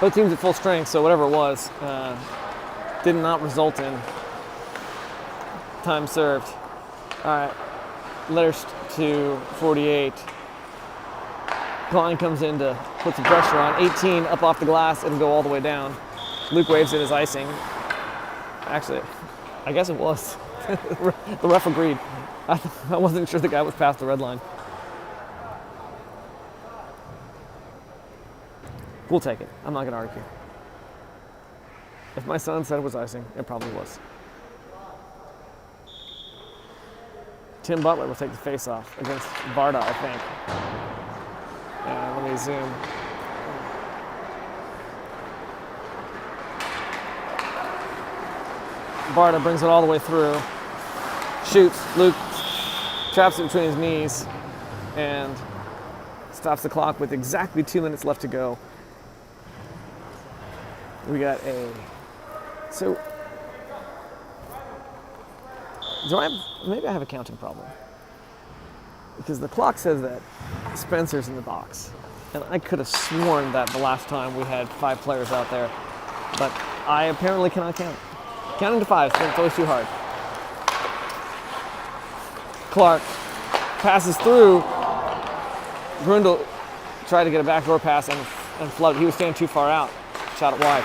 Speaker 1: Both teams at full strength, so whatever it was, did not result in time served. All right, letters to 48. Klein comes in to put some pressure on. 18 up off the glass and go all the way down. Luke waves it as icing. Actually, I guess it was. The ref agreed. I wasn't sure the guy was past the red line. We'll take it. I'm not going to argue. If my son said it was icing, it probably was. Tim Butler will take the face-off against Barda, I think. And let me zoom. Barda brings it all the way through. Shoots. Luke traps it between his knees and stops the clock with exactly 2 minutes left to go. We got so maybe I have a counting problem. Because the clock says that Spencer's in the box. And I could have sworn that the last time we had 5 players out there. But I apparently cannot count. Counting to 5, it's always too hard. Clark passes through. Grundle tried to get a backdoor pass and flooded. He was standing too far out. Shot it wide.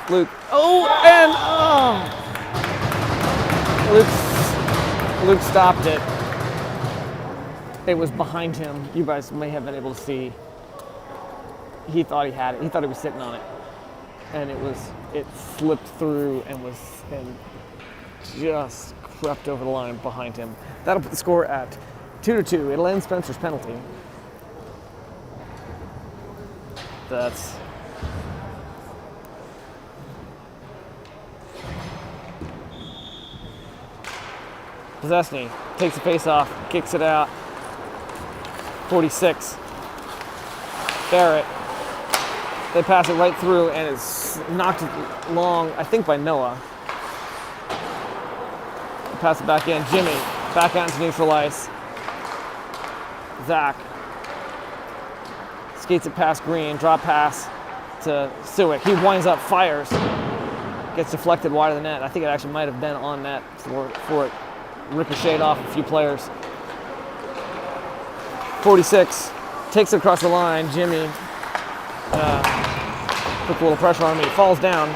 Speaker 1: Luke. Luke stopped it. It was behind him. You guys may have been able to see. He thought he had it. He thought he was sitting on it. And it slipped through and just crept over the line behind him. That'll put the score at 2-2. It'll end Spencer's penalty. That's Possesny takes the face off, kicks it out. 46. Barrett. They pass it right through and it's knocked long, I think by Noah. Pass it back in. Jimmy back out into neutral ice. Zach skates it past Green, drop pass to Suick. He winds up, fires, gets deflected wide of the net. I think it actually might have been on net for it ricocheted off a few players. 46 takes it across the line. Jimmy put a little pressure on him. He falls down.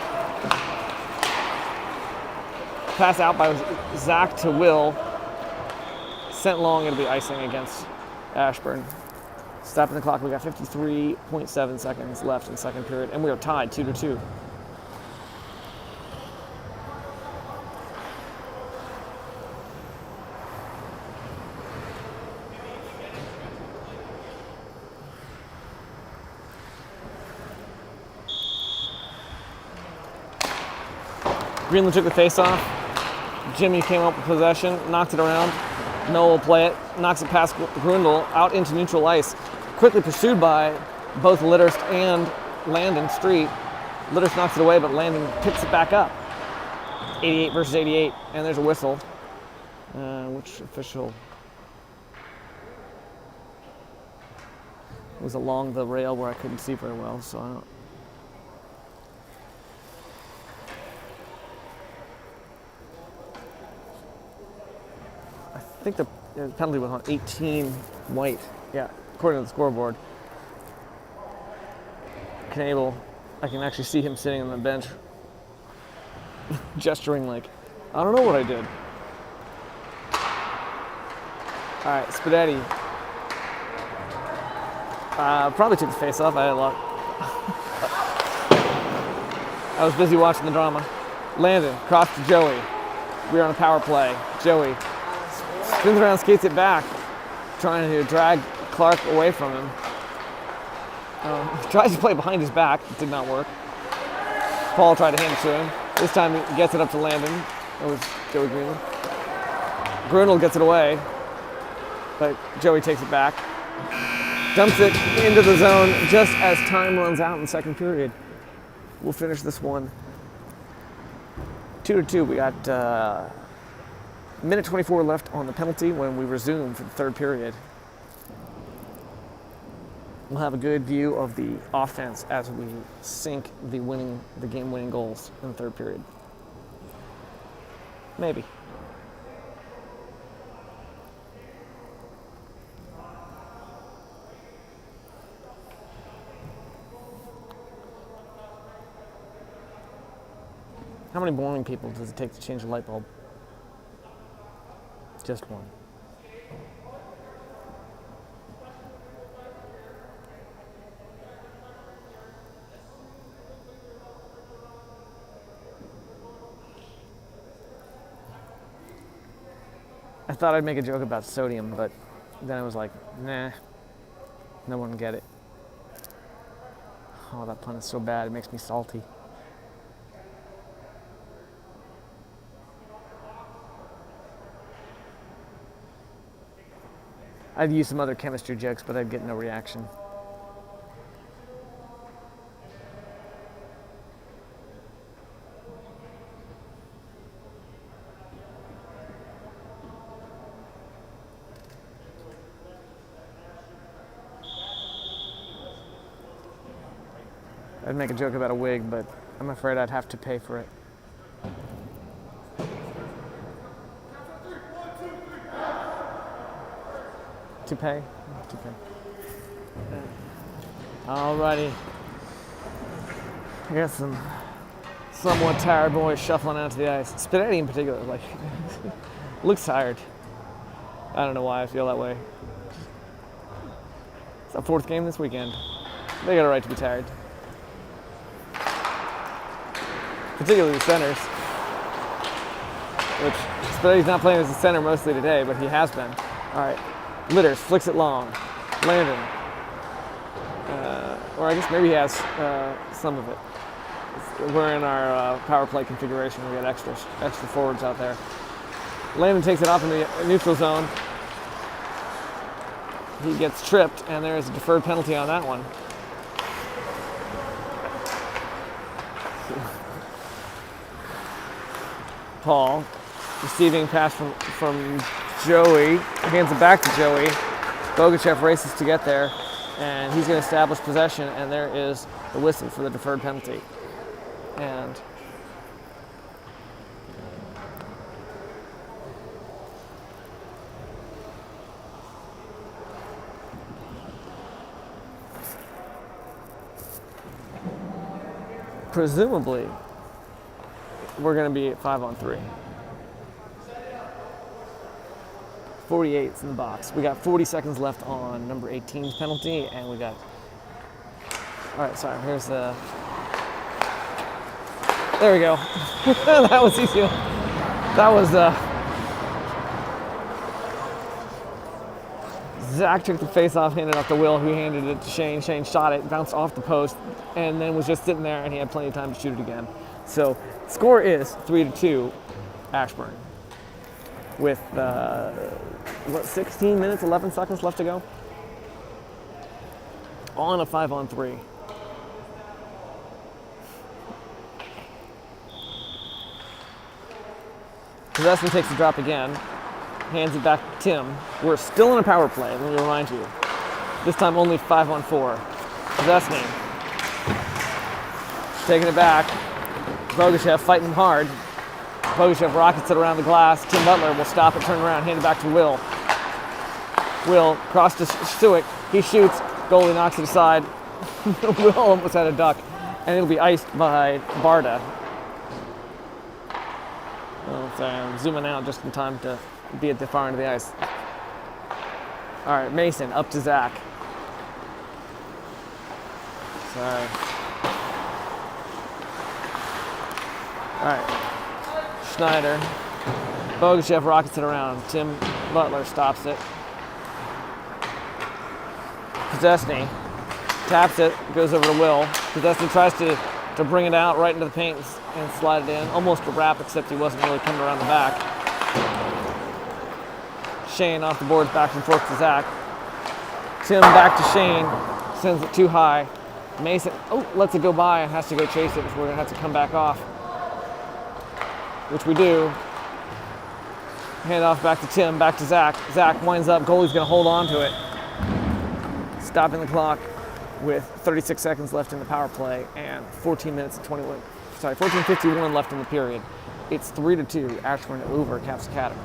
Speaker 1: Pass out by Zach to Will. Sent long, it'll be icing against Ashburn. Stopping the clock, we got 53.7 seconds left in the second period, and we are tied 2-2. Greenland took the face off. Jimmy came up with possession, knocked it around. Noah will play it, knocks it past Grundle, out into neutral ice. Quickly pursued by both Litterst and Landon Street. Litterst knocks it away, but Landon picks it back up. 88 versus 88, and there's a whistle. Which official? It was along the rail where I couldn't see very well, so I don't. I think the penalty was on 18 white. Yeah, according to the scoreboard. I can actually see him sitting on the bench, gesturing like, I don't know what I did. All right, Spadetti. Probably took the face off. I had a lot. I was busy watching the drama. Landon, cross to Joey. We're on a power play. Joey spins around, skates it back, trying to drag Clark away from him. Tries to play behind his back. It did not work. Paul tried to hand it to him. This time he gets it up to Landon. It was Joey Greenland. Grunel gets it away, but Joey takes it back. Dumps it into the zone just as time runs out in the second period. We'll finish this one 2-2. We got minute 24 left on the penalty when we resume for the third period. We'll have a good view of the offense as we sink the game-winning goals in the third period. Maybe. How many boring people does it take to change a light bulb? Just one. I thought I'd make a joke about sodium, but then I was like, nah, no one can get it. Oh, that pun is so bad, it makes me salty. I'd use some other chemistry jokes, but I'd get no reaction. I'd make a joke about a wig, but I'm afraid I'd have to pay for it. To pay? To pay. Alrighty. I got some somewhat tired boys shuffling out to the ice. Spadetti in particular, like, looks tired. I don't know why I feel that way. It's our fourth game this weekend. They got a right to be tired. Particularly the centers. Which, Spadetti's not playing as a center mostly today, but he has been. Alright. Litters, flicks it long. Landon. Or I guess maybe he has some of it. We're in our power play configuration. We got extra forwards out there. Landon takes it off in the neutral zone. He gets tripped, and there is a deferred penalty on that one. Paul, receiving pass from Joey, hands it back to Joey. Bogachev races to get there, and he's going to establish possession, and there is the whistle for the deferred penalty. And presumably, we're going to be at 5-on-3. 48's in the box. We got 40 seconds left on number 18's penalty, and we got... All right, sorry, here's the... There we go. That was easy. That was... Zach took the face off, handed off to Will, who handed it to Shane. Shane shot it, bounced off the post, and then was just sitting there, and he had plenty of time to shoot it again. So, score is 3-2, Ashburn. With, 16 minutes, 11 seconds left to go? On a 5-on-3. Possession takes the drop again. Hands it back to Tim. We're still in a power play, let me remind you. This time only 5-on-4. Possessing. Taking it back. Boguschev fighting hard. Boguschev rockets it around the glass. Tim Butler will stop it, turn around, hand it back to Will. Will cross to Stewart. He shoots. Goalie knocks it aside. Will almost had a duck, and it'll be iced by Barda. Well, sorry, I'm zooming out just in time to be at the far end of the ice. All right, Mason up to Zach. Sorry. All right, Schneider. Boguschev rockets it around. Tim Butler stops it. Possessny taps it, goes over to Will. Possessny tries to bring it out right into the paint and slide it in. Almost a wrap, except he wasn't really coming around the back. Shane off the boards, back and forth to Zach. Tim back to Shane, sends it too high. Mason, lets it go by and has to go chase it, before we're gonna have to come back off. Which we do. Hand off back to Tim, back to Zach. Zach winds up, goalie's gonna hold on to it. Stopping the clock with 36 seconds left in the power play and 14:51 left in the period. It's 3-2, Ashburn over Caps Academy.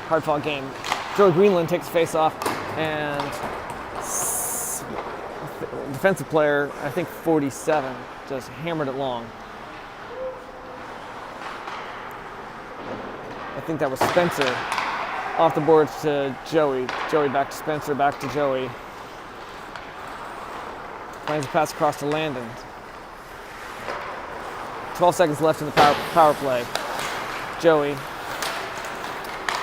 Speaker 1: Hard-fought game. Joe Greenland takes a face-off, and defensive player, I think 47, just hammered it long. I think that was Spencer. Off the boards to Joey. Joey back to Spencer, back to Joey. Finds a pass across to Landon. 12 seconds left in the power play. Joey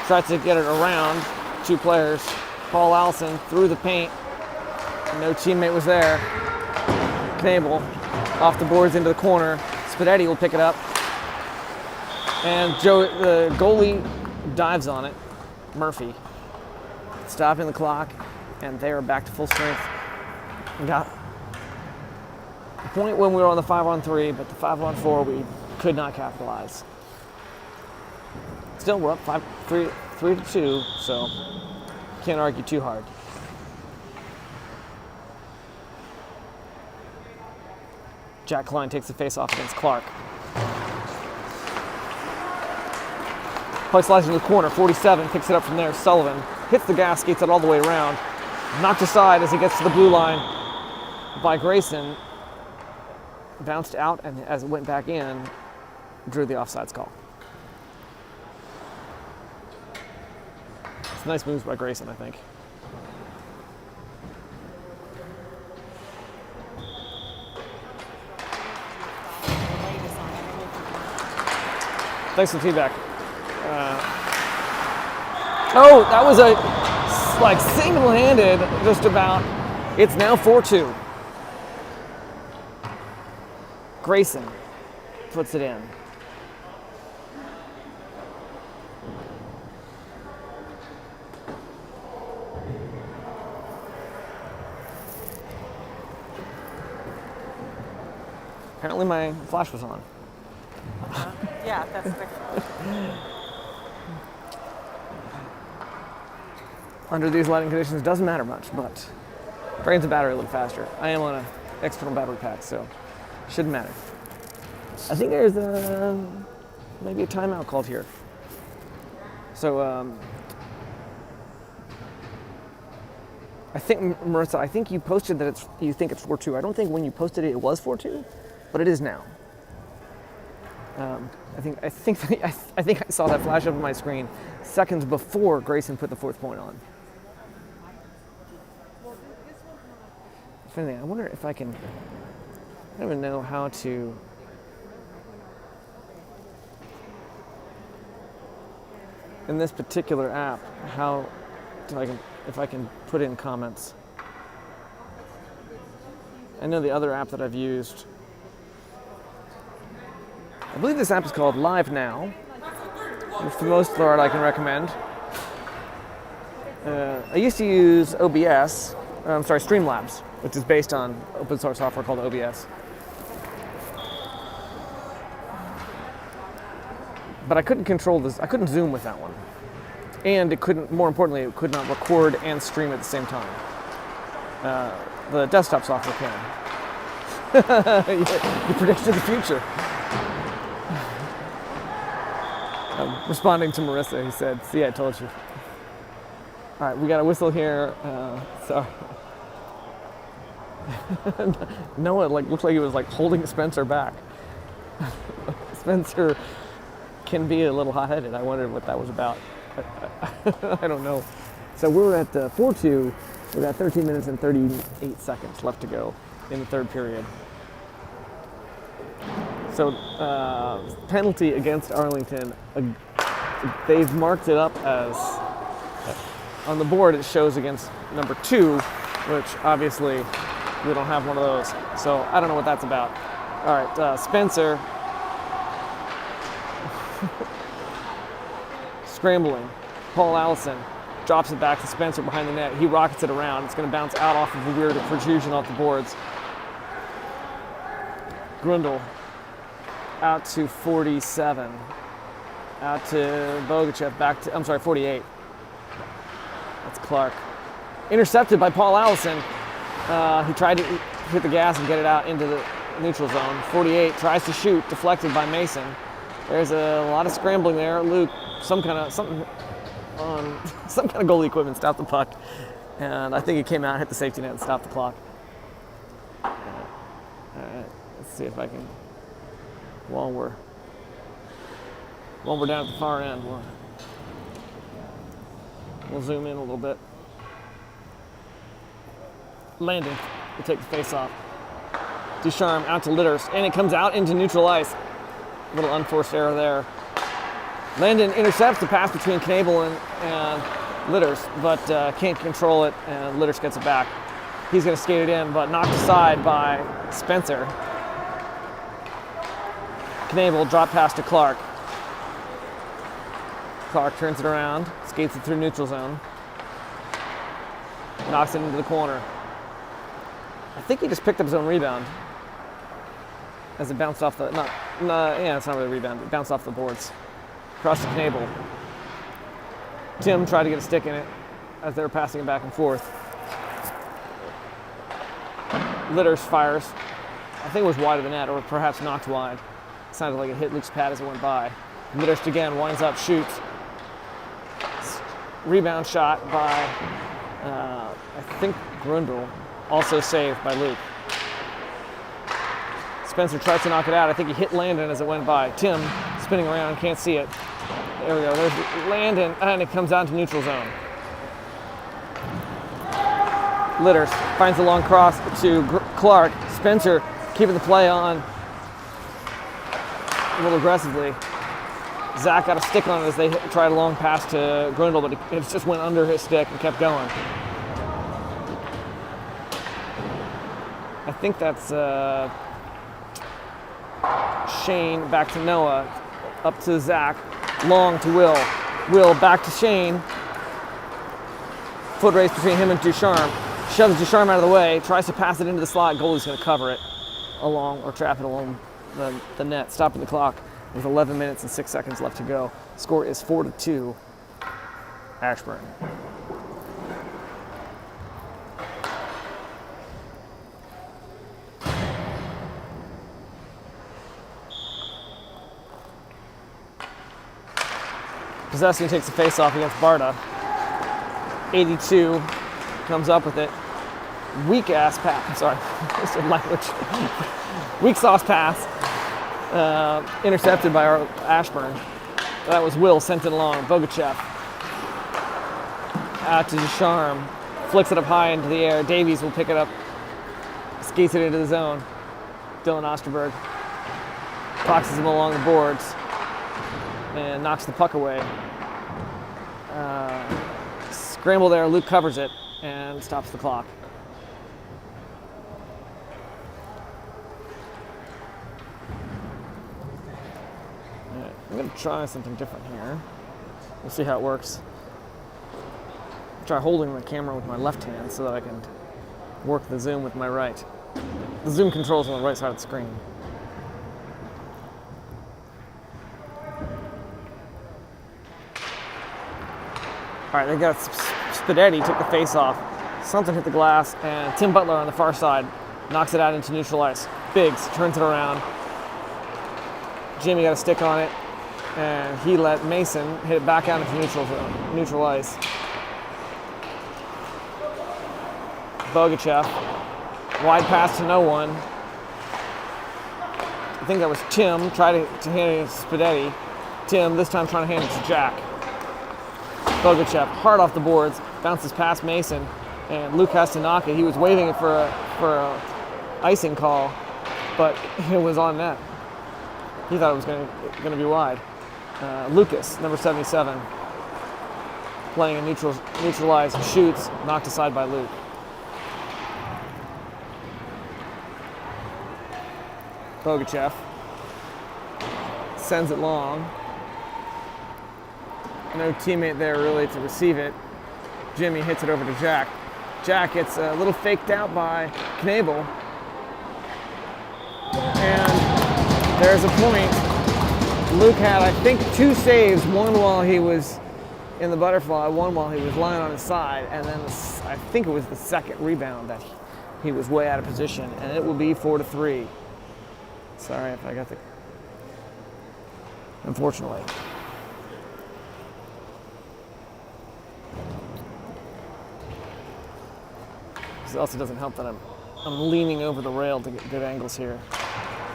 Speaker 1: tries to get it around 2 players. Paul Allison through the paint. No teammate was there. Knable off the boards into the corner. Spadetti will pick it up. And the goalie dives on it. Murphy. Stopping the clock, and they are back to full strength. We got a point when we were on the 5-on-3, but the 5-on-4 we could not capitalize. Still, we're up 3-2, so can't argue too hard. Jack Klein takes the face-off against Clark. Puck slides into the corner, 47, picks it up from there. Sullivan hits the gas, skates it all the way around. Knocked aside as he gets to the blue line by Grayson. Bounced out, and as it went back in, drew the offsides call. It's nice moves by Grayson, I think. Thanks for the feedback. That was single-handed, just about. It's now 4-2. Grayson puts it in. Apparently my flash was on.
Speaker 2: Yeah, that's the
Speaker 1: Under these lighting conditions, it doesn't matter much, but drains the battery a little faster. I am on an external battery pack, so shouldn't matter. I think there's maybe a timeout called here. So I think, Marissa, I think you posted that you think it's 4-2. I don't think when you posted it was 4-2, but it is now. I think I saw that flash up on my screen seconds before Grayson put the 4th point on. If anything, I wonder if I can. I don't even know how to. In this particular app, if I can put in comments. I know the other app that I've used. I believe this app is called Live Now. It's the most part I can recommend. I used to use Streamlabs, which is based on open source software called OBS. but I couldn't control this. I couldn't zoom with that one, and it couldn't. More importantly, it could not record and stream at the same time. The desktop software can. You predicted the future. Responding to Marissa, he said, "See, I told you." All right, we got a whistle here. Sorry. Noah looked like he was holding Spencer back. Spencer can be a little hot-headed. I wondered what that was about. I don't know. So we're at 4-2. We got 13 minutes and 38 seconds left to go in the third period. So penalty against Arlington. They've marked it up as on the board. It shows against number 2, which obviously we don't have one of those. So I don't know what that's about. All right, Spencer scrambling. Paul Allison drops it back to Spencer behind the net. He rockets it around. It's going to bounce out off of a weird protrusion off the boards. Grundle out to 47. Out to Bogachev, back to, 48. That's Clark. Intercepted by Paul Allison. He tried to hit the gas and get it out into the neutral zone. 48 tries to shoot, deflected by Mason. There's a lot of scrambling there. Luke, some kind of goalie equipment stopped the puck, and I think it came out, hit the safety net, and stopped the clock. All right, let's see if I can. While we're down at the far end, we'll zoom in a little bit. Landon will take the face off. Ducharme out to Litters, and it comes out into neutral ice. A little unforced error there. Landon intercepts the pass between Knable and Litters, but can't control it, and Litters gets it back. He's going to skate it in, but knocked aside by Spencer. Knable drop pass to Clark. Clark turns it around, skates it through neutral zone, knocks it into the corner. I think he just picked up his own rebound as it bounced off the, it's not really a rebound, it bounced off the boards. Across to Knable. Tim tried to get a stick in it as they were passing it back and forth. Litters fires, I think it was wide of the net, or perhaps knocked wide. Sounded like it hit Luke's pad as it went by. Litters again winds up, shoots. Rebound shot by, I think, Grundle. Also saved by Luke. Spencer tries to knock it out. I think he hit Landon as it went by. Tim spinning around, can't see it. There we go. There's Landon, and it comes down to neutral zone. Litters finds a long cross to Clark. Spencer keeping the play on a little aggressively. Zach got a stick on it as they tried a long pass to Grundle, but it just went under his stick and kept going. I think that's Shane back to Noah, up to Zach, long to Will. Will back to Shane. Foot race between him and Ducharme. Shoves Ducharme out of the way, tries to pass it into the slot. Goalie's going to cover it along, or trap it along the net, stopping the clock with 11 minutes and 6 seconds left to go. Score is 4-2, Ashburn. Possessing takes the face-off against Barta. 82 comes up with it. Weak-ass pass. Sorry, language. Weak sauce pass. Intercepted by our Ashburn. That was Will sent it along. Bogachev. Out to Ducharme. Flicks it up high into the air. Davies will pick it up. Skates it into the zone. Dylan Osterberg boxes him along the boards and knocks the puck away. Scramble there, Luke covers it and stops the clock. All right, I'm going to try something different here. We'll see how it works. Try holding the camera with my left hand so that I can work the zoom with my right. The zoom control's on the right side of the screen. All right, they got Spadetti, took the face off. Something hit the glass, and Tim Butler on the far side knocks it out into neutral ice. Biggs turns it around. Jimmy got a stick on it, and he let Mason hit it back out into neutral ice. Bogachev, wide pass to no one. I think that was Tim, tried to hand it to Spadetti. Tim, this time trying to hand it to Jack. Bogachev, hard off the boards, bounces past Mason, and Luke has to knock it. He was waving it for a icing call, but it was on net. He thought it was going to be wide. Lucas, number 77, playing a neutralized, shoots, knocked aside by Luke. Bogachev sends it long. No teammate there really to receive it. Jimmy hits it over to Jack. Jack gets a little faked out by Knebel. And there's a point. Luke had, I think, 2 saves, one while he was in the butterfly, one while he was lying on his side, and then I think it was the second rebound that he was way out of position, and it will be 4-3. Sorry if I got the... Unfortunately. It also doesn't help that I'm leaning over the rail to get good angles here.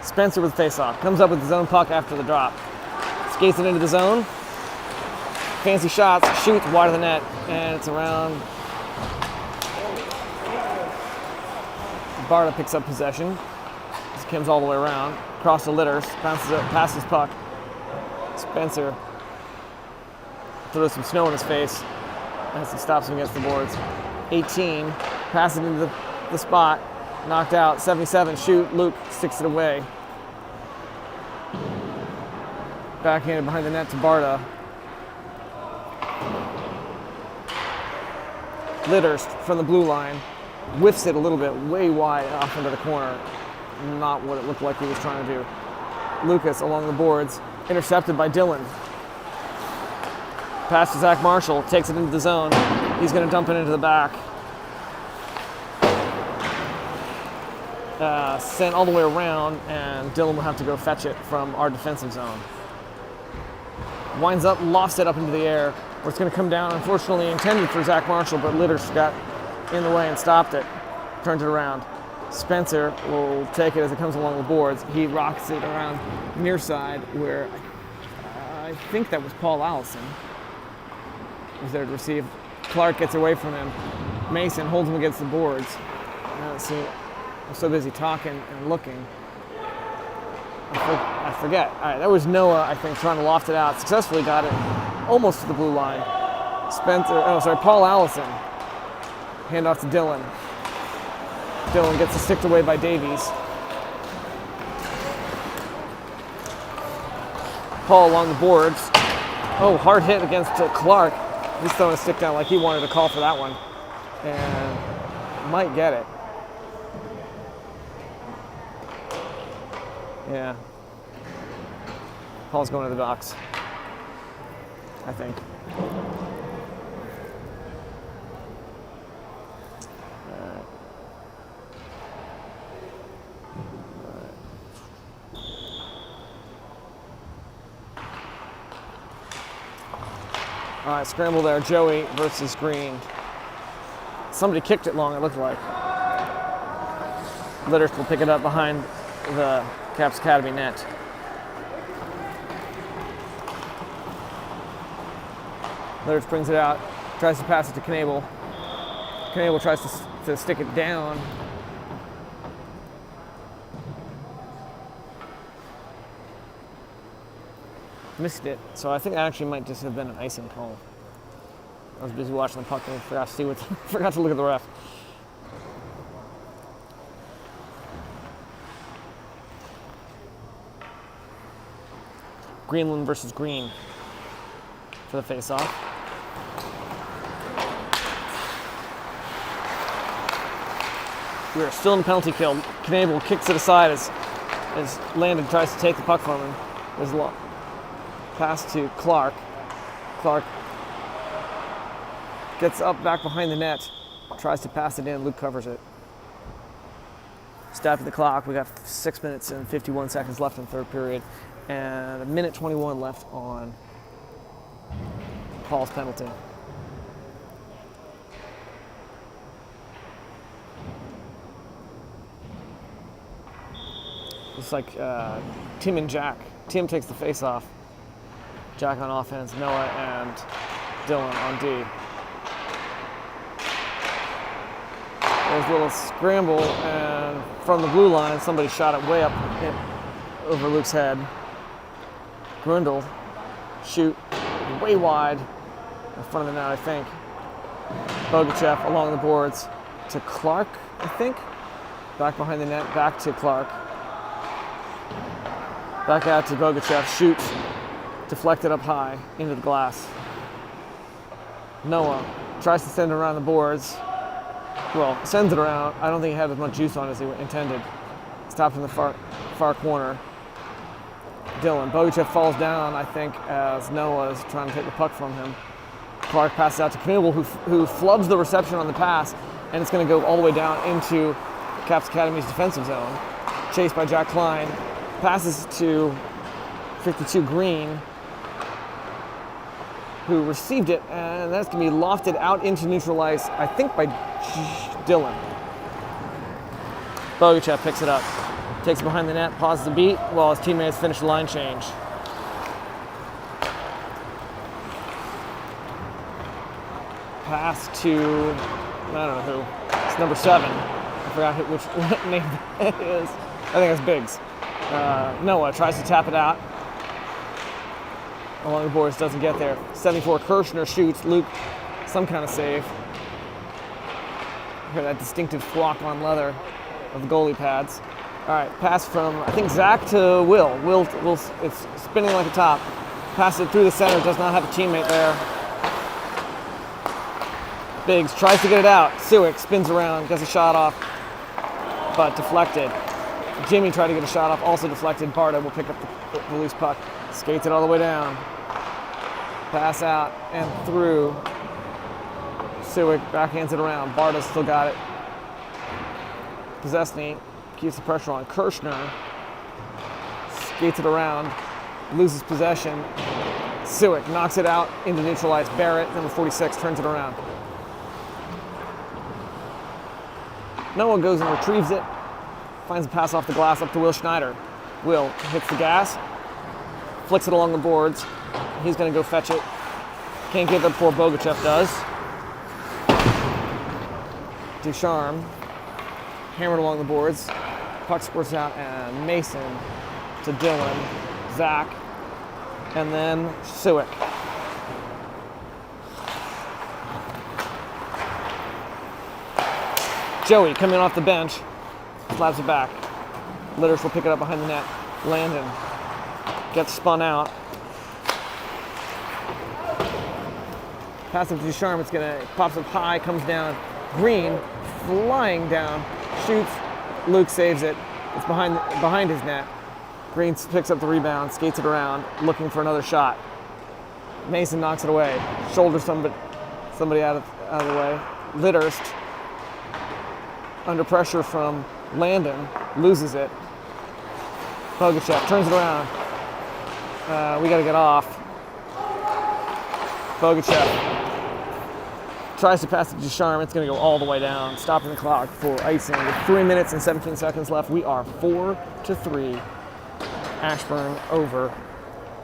Speaker 1: Spencer with face-off. Comes up with his own puck after the drop. Skates it into the zone. Fancy shots. Shoots wide of the net. And it's around. Barta picks up possession. This comes all the way around. Across the litters. Bounces up, passes puck. Spencer throws some snow in his face as he stops him against the boards. 18. Pass it into the spot. Knocked out. 77. Shoot. Luke sticks it away. Backhanded behind the net to Barta. Litters from the blue line. Whiffs it a little bit, way wide off into the corner. Not what it looked like he was trying to do. Lucas along the boards. Intercepted by Dylan. Pass to Zach Marshall. Takes it into the zone. He's going to dump it into the back. Sent all the way around, and Dylan will have to go fetch it from our defensive zone. Winds up, lofts it up into the air, where it's going to come down. Unfortunately intended for Zach Marshall, but Litters got in the way and stopped it. Turned it around. Spencer will take it as it comes along the boards. He rocks it around near side, where I think that was Paul Allison was there to receive. Clark gets away from him. Mason holds him against the boards. I'm so busy talking and looking. I forget. All right, that was Noah, I think, trying to loft it out. Successfully got it almost to the blue line. Paul Allison. Hand off to Dylan. Dylan gets it sticked away by Davies. Paul along the boards. Oh, hard hit against Clark. He's throwing a stick down like he wanted to call for that one. And might get it. Yeah. Paul's going to the docks, I think. All right, scramble there. Joey versus Green. Somebody kicked it long, it looked like. Litters will pick it up behind the Caps Academy net. Litters brings it out, tries to pass it to Knebel. Knebel tries to stick it down. Missed it, so I think that actually might just have been an icing call. I was busy watching the puck and forgot to look at the ref. Greenland versus Green for the face-off. We are still in the penalty kill. Knebel kicks it aside as Landon tries to take the puck from him. There's a pass to Clark. Clark gets up back behind the net, tries to pass it in, Luke covers it. Stopped the clock, we got 6 minutes and 51 seconds left in the third period, and 1:21 left on Paul's penalty. It's like Tim and Jack. Tim takes the face off. Jack on offense, Noah and Dylan on D. There's a little scramble, and from the blue line, somebody shot it way up over Luke's head. Grundle, shoot, way wide in front of the net, I think. Bogachev along the boards to Clark, I think. Back behind the net, back to Clark. Back out to Bogachev, shoots, deflected up high into the glass. Noah tries to send it around the boards. Well, sends it around. I don't think he had as much juice on as he intended. Stopped in the far corner. Dylan. Bogachev falls down, I think, as Noah is trying to take the puck from him. Clark passes out to Knubel, who flubs the reception on the pass, and it's going to go all the way down into Caps Academy's defensive zone. Chased by Jack Klein. Passes to 52 Green, who received it, and that's going to be lofted out into neutral ice, I think by Dylan. Bogachev picks it up, takes it behind the net, pauses the beat while his teammates finish the line change. Pass to, I don't know who, it's number 7. I forgot what name that is. I think it's Biggs. Noah tries to tap it out. Along the boards, doesn't get there. 74 Kirshner shoots. Luke, some kind of save. Hear that distinctive flock on leather of the goalie pads. All right, pass from, I think, Zach to Will. Will, it's spinning like a top. Pass it through the center, does not have a teammate there. Biggs tries to get it out. Suick spins around, gets a shot off, but deflected. Jimmy tried to get a shot off, also deflected. Barta will pick up the loose puck. Skates it all the way down. Pass out and through. Suick backhands it around. Barta's still got it. Possessny keeps the pressure on. Kirshner skates it around, loses possession. Suick knocks it out into neutral ice. Barrett, number 46, turns it around. Noah goes and retrieves it. Finds a pass off the glass up to Will Schneider. Will hits the gas, flicks it along the boards. He's going to go fetch it. Can't get there before Bogachev does. Ducharme hammered along the boards. Puck squirts out, and Mason to Dylan, Zach, and then Suick. Joey coming off the bench, slabs it back. Litters will pick it up behind the net. Landon gets spun out. Pass it to Ducharme. It's gonna pops up high, comes down. Green flying down, shoots. Luke saves it. It's behind his net. Green picks up the rebound, skates it around, looking for another shot. Mason knocks it away. Shoulders somebody out of the way. Litters, under pressure from Landon, loses it. Bogachev turns it around. We got to get off. Bogachev tries to pass it to Ducharme. It's going to go all the way down, stopping the clock for icing. With 3 minutes and 17 seconds left, we are 4-3. Ashburn over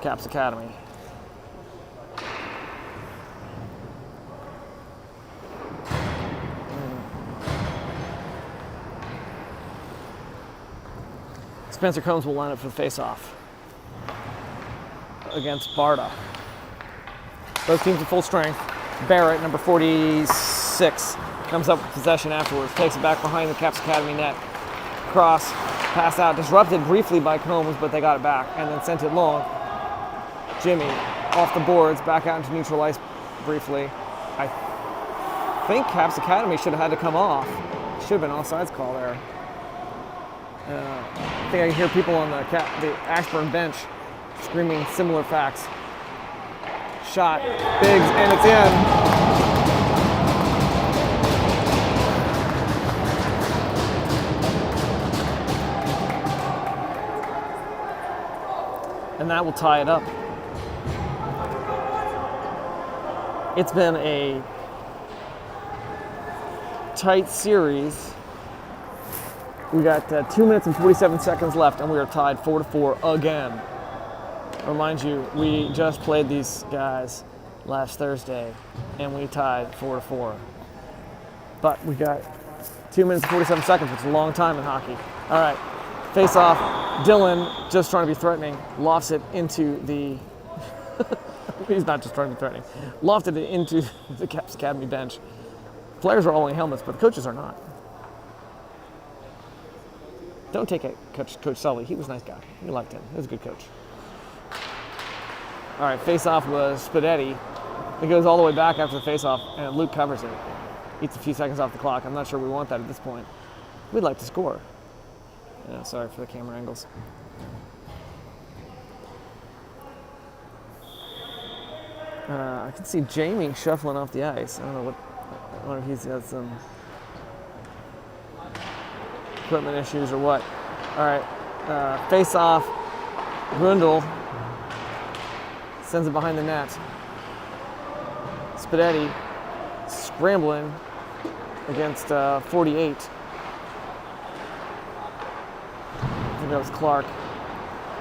Speaker 1: Caps Academy. Spencer Combs will line up for the face-off against Barta. Both teams at full strength. Barrett, number 46, comes up with possession afterwards, takes it back behind the Caps Academy net. Cross, pass out, disrupted briefly by Combs, but they got it back, and then sent it long. Jimmy, off the boards, back out into neutral ice briefly. I think Caps Academy should have had to come off. Should have been offsides call there. I think I can hear people on the Ashburn bench screaming similar facts. Shot, Biggs, and it's in. and that will tie it up. It's been a tight series. We got 2 minutes and 47 seconds left, and we are tied 4-4 again. Remind you, we just played these guys last Thursday, and we tied 4-4. But we got 2 minutes and 47 seconds, which is a long time in hockey. All right, face off. Dylan, just trying to be threatening, lofts it into the. He's not just trying to be threatening. Lofted it into the Caps Academy bench. Players are all wearing helmets, but the coaches are not. Don't take it, Coach Sully. He was a nice guy. We liked him. He was a good coach. All right, face-off was Spadetti. It goes all the way back after the face-off, and Luke covers it. Eats a few seconds off the clock. I'm not sure we want that at this point. We'd like to score. Yeah, sorry for the camera angles. I can see Jamie shuffling off the ice. I don't know I wonder if he's got some equipment issues or what. All right, face off. Grundle sends it behind the net. Spadetti scrambling against 48. I think that was Clark.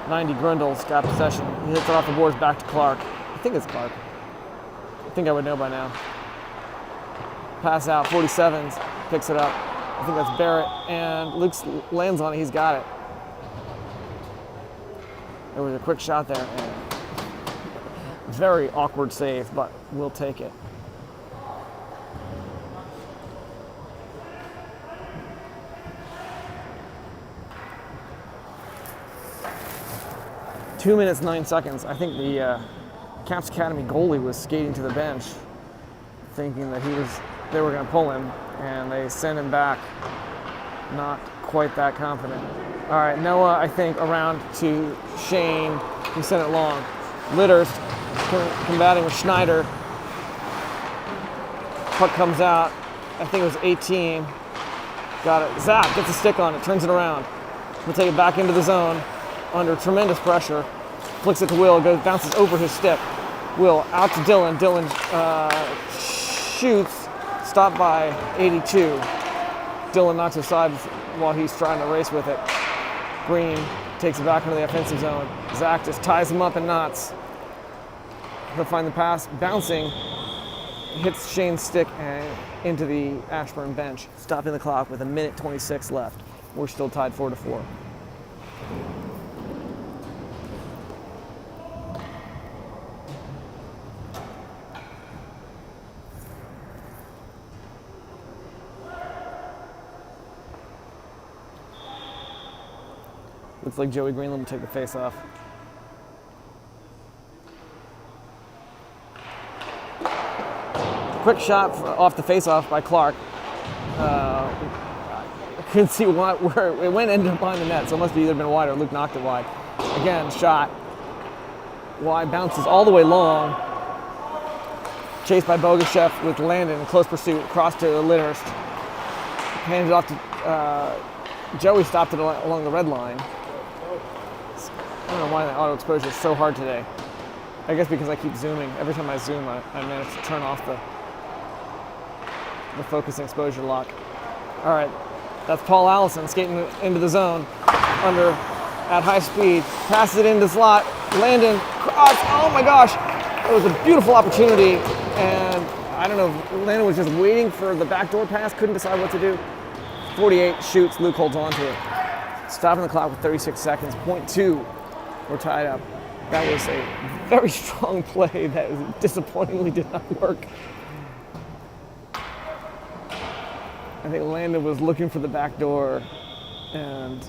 Speaker 1: 90 Grundle's got possession. He hits it off the boards back to Clark. I think it's Clark. I think I would know by now. Pass out, 47s, picks it up. I think that's Barrett, and Luke lands on it, he's got it. There was a quick shot there, and very awkward save, but we'll take it. Two minutes, 9 seconds. I think the Caps Academy goalie was skating to the bench, thinking that they were going to pull him, and they sent him back. Not quite that confident. All right, Noah, I think, around to Shane. He sent it long. Litters combating with Schneider. Puck comes out. I think it was 18. Got it. Zap gets a stick on it, turns it around. We'll take it back into the zone under tremendous pressure. Flicks it to Will, bounces over his stick. Will out to Dylan. Dylan shoots, stopped by 82. Dylan knocks aside while he's trying to race with it. Green takes it back into the offensive zone. Zach just ties him up in knots. He'll find the pass, bouncing, hits Shane's stick and into the Ashburn bench, stopping the clock with 1:26 left. We're still tied 4-4. Looks like Joey Greenland will take the face off. Quick shot off the face-off by Clark. I couldn't see where it went, ended up behind the net, so it must have either been wide or Luke knocked it wide. Again, shot. Wide, bounces all the way long. Chased by Bogashev with Landon in close pursuit, across to Litters. Handed off to Joey, stopped it along the red line. I don't know why the auto exposure is so hard today. I guess because I keep zooming. Every time I zoom, I manage to turn off the focus and exposure lock. All right, that's Paul Allison skating into the zone at high speed. Passes it into slot. Landon cross. Oh my gosh, it was a beautiful opportunity, and I don't know if Landon was just waiting for the backdoor pass, couldn't decide what to do. 48 shoots, Luke holds on to it. Stopping the clock with 36 seconds. .2, we're tied up. That was a very strong play that disappointingly did not work. I think Landon was looking for the back door and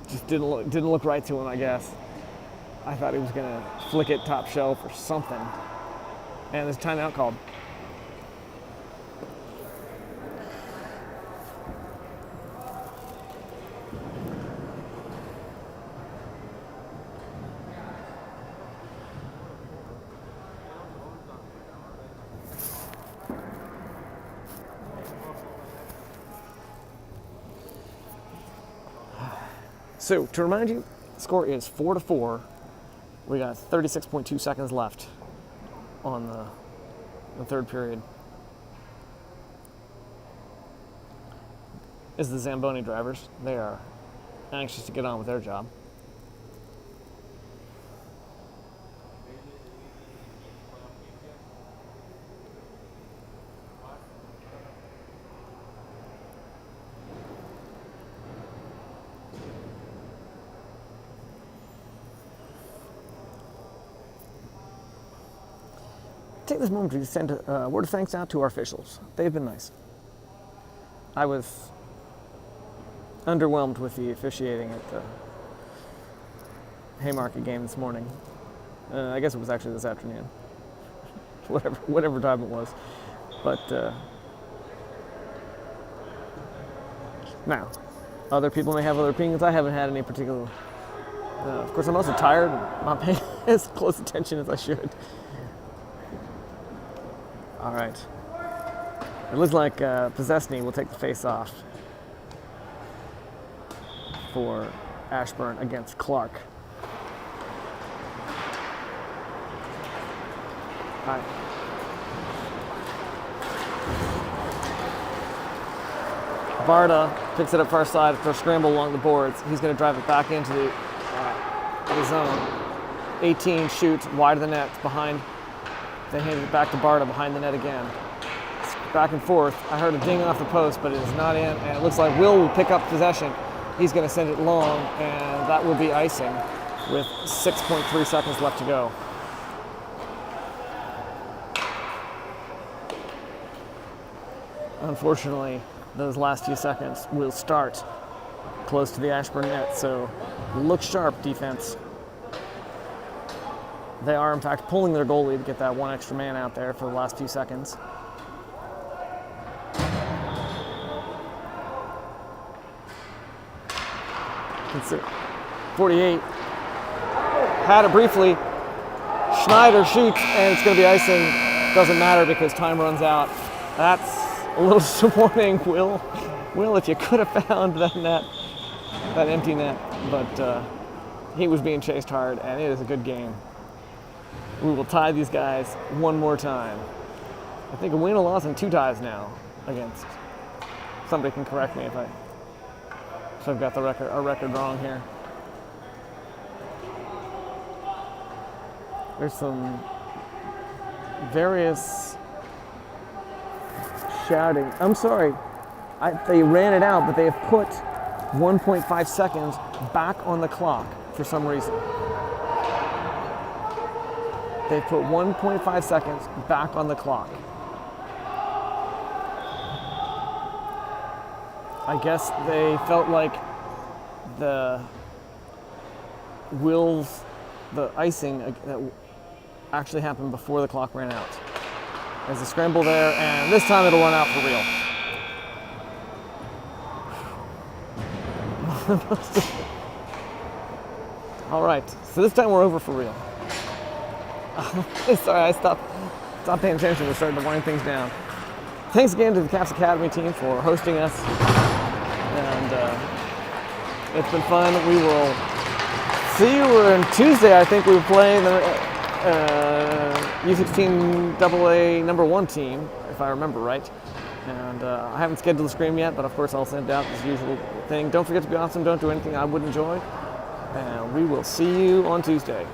Speaker 1: just didn't look right to him, I guess. I thought he was gonna flick it top shelf or something. And there's timeout called. So, to remind you, Score is 4-4. We got 36.2 seconds left on the third period. This is the Zamboni drivers. They are anxious to get on with their job. Take this moment to send a word of thanks out to our officials. They've been nice. I was underwhelmed with the officiating at the Haymarket game this morning. I guess it was actually this afternoon. whatever time it was. But now, other people may have other opinions. I haven't had any particular. Of course, I'm also tired and not paying as close attention as I should. All right. It looks like Possessney will take the face-off for Ashburn against Clark. All right. Barta picks it up far side after a scramble along the boards. He's going to drive it back into the zone. 18 shoots wide of the net behind. They handed it back to Barta behind the net again. It's back and forth. I heard a ding off the post, but it is not in, and it looks like Will pick up possession. He's going to send it long, and that will be icing with 6.3 seconds left to go. Unfortunately, those last few seconds will start close to the Ashburn net, so look sharp, defense. They are, in fact, pulling their goalie to get that one extra man out there for the last few seconds. Consider 48. Had it briefly. Schneider shoots, and it's going to be icing. Doesn't matter because time runs out. That's a little disappointing, Will. Will, if you could have found that net, that empty net. But he was being chased hard, and it is a good game. We will tie these guys one more time. I think a win, a loss, and 2 ties now against. Somebody can correct me if I've got our record wrong here. There's some various shouting. I'm sorry, they ran it out, but they have put 1.5 seconds back on the clock for some reason. They put 1.5 seconds back on the clock. I guess they felt like the icing that actually happened before the clock ran out. There's a scramble there, and this time it'll run out for real. All right, so this time we're over for real. Sorry, I stopped paying attention. We're starting to wind things down. Thanks again to the Caps Academy team for hosting us. And it's been fun. We will see you on Tuesday. I think we're playing the U16AA #1 team, if I remember right. And I haven't scheduled the scream yet, but of course I'll send out this usual thing. Don't forget to be awesome. Don't do anything I would enjoy. And we will see you on Tuesday.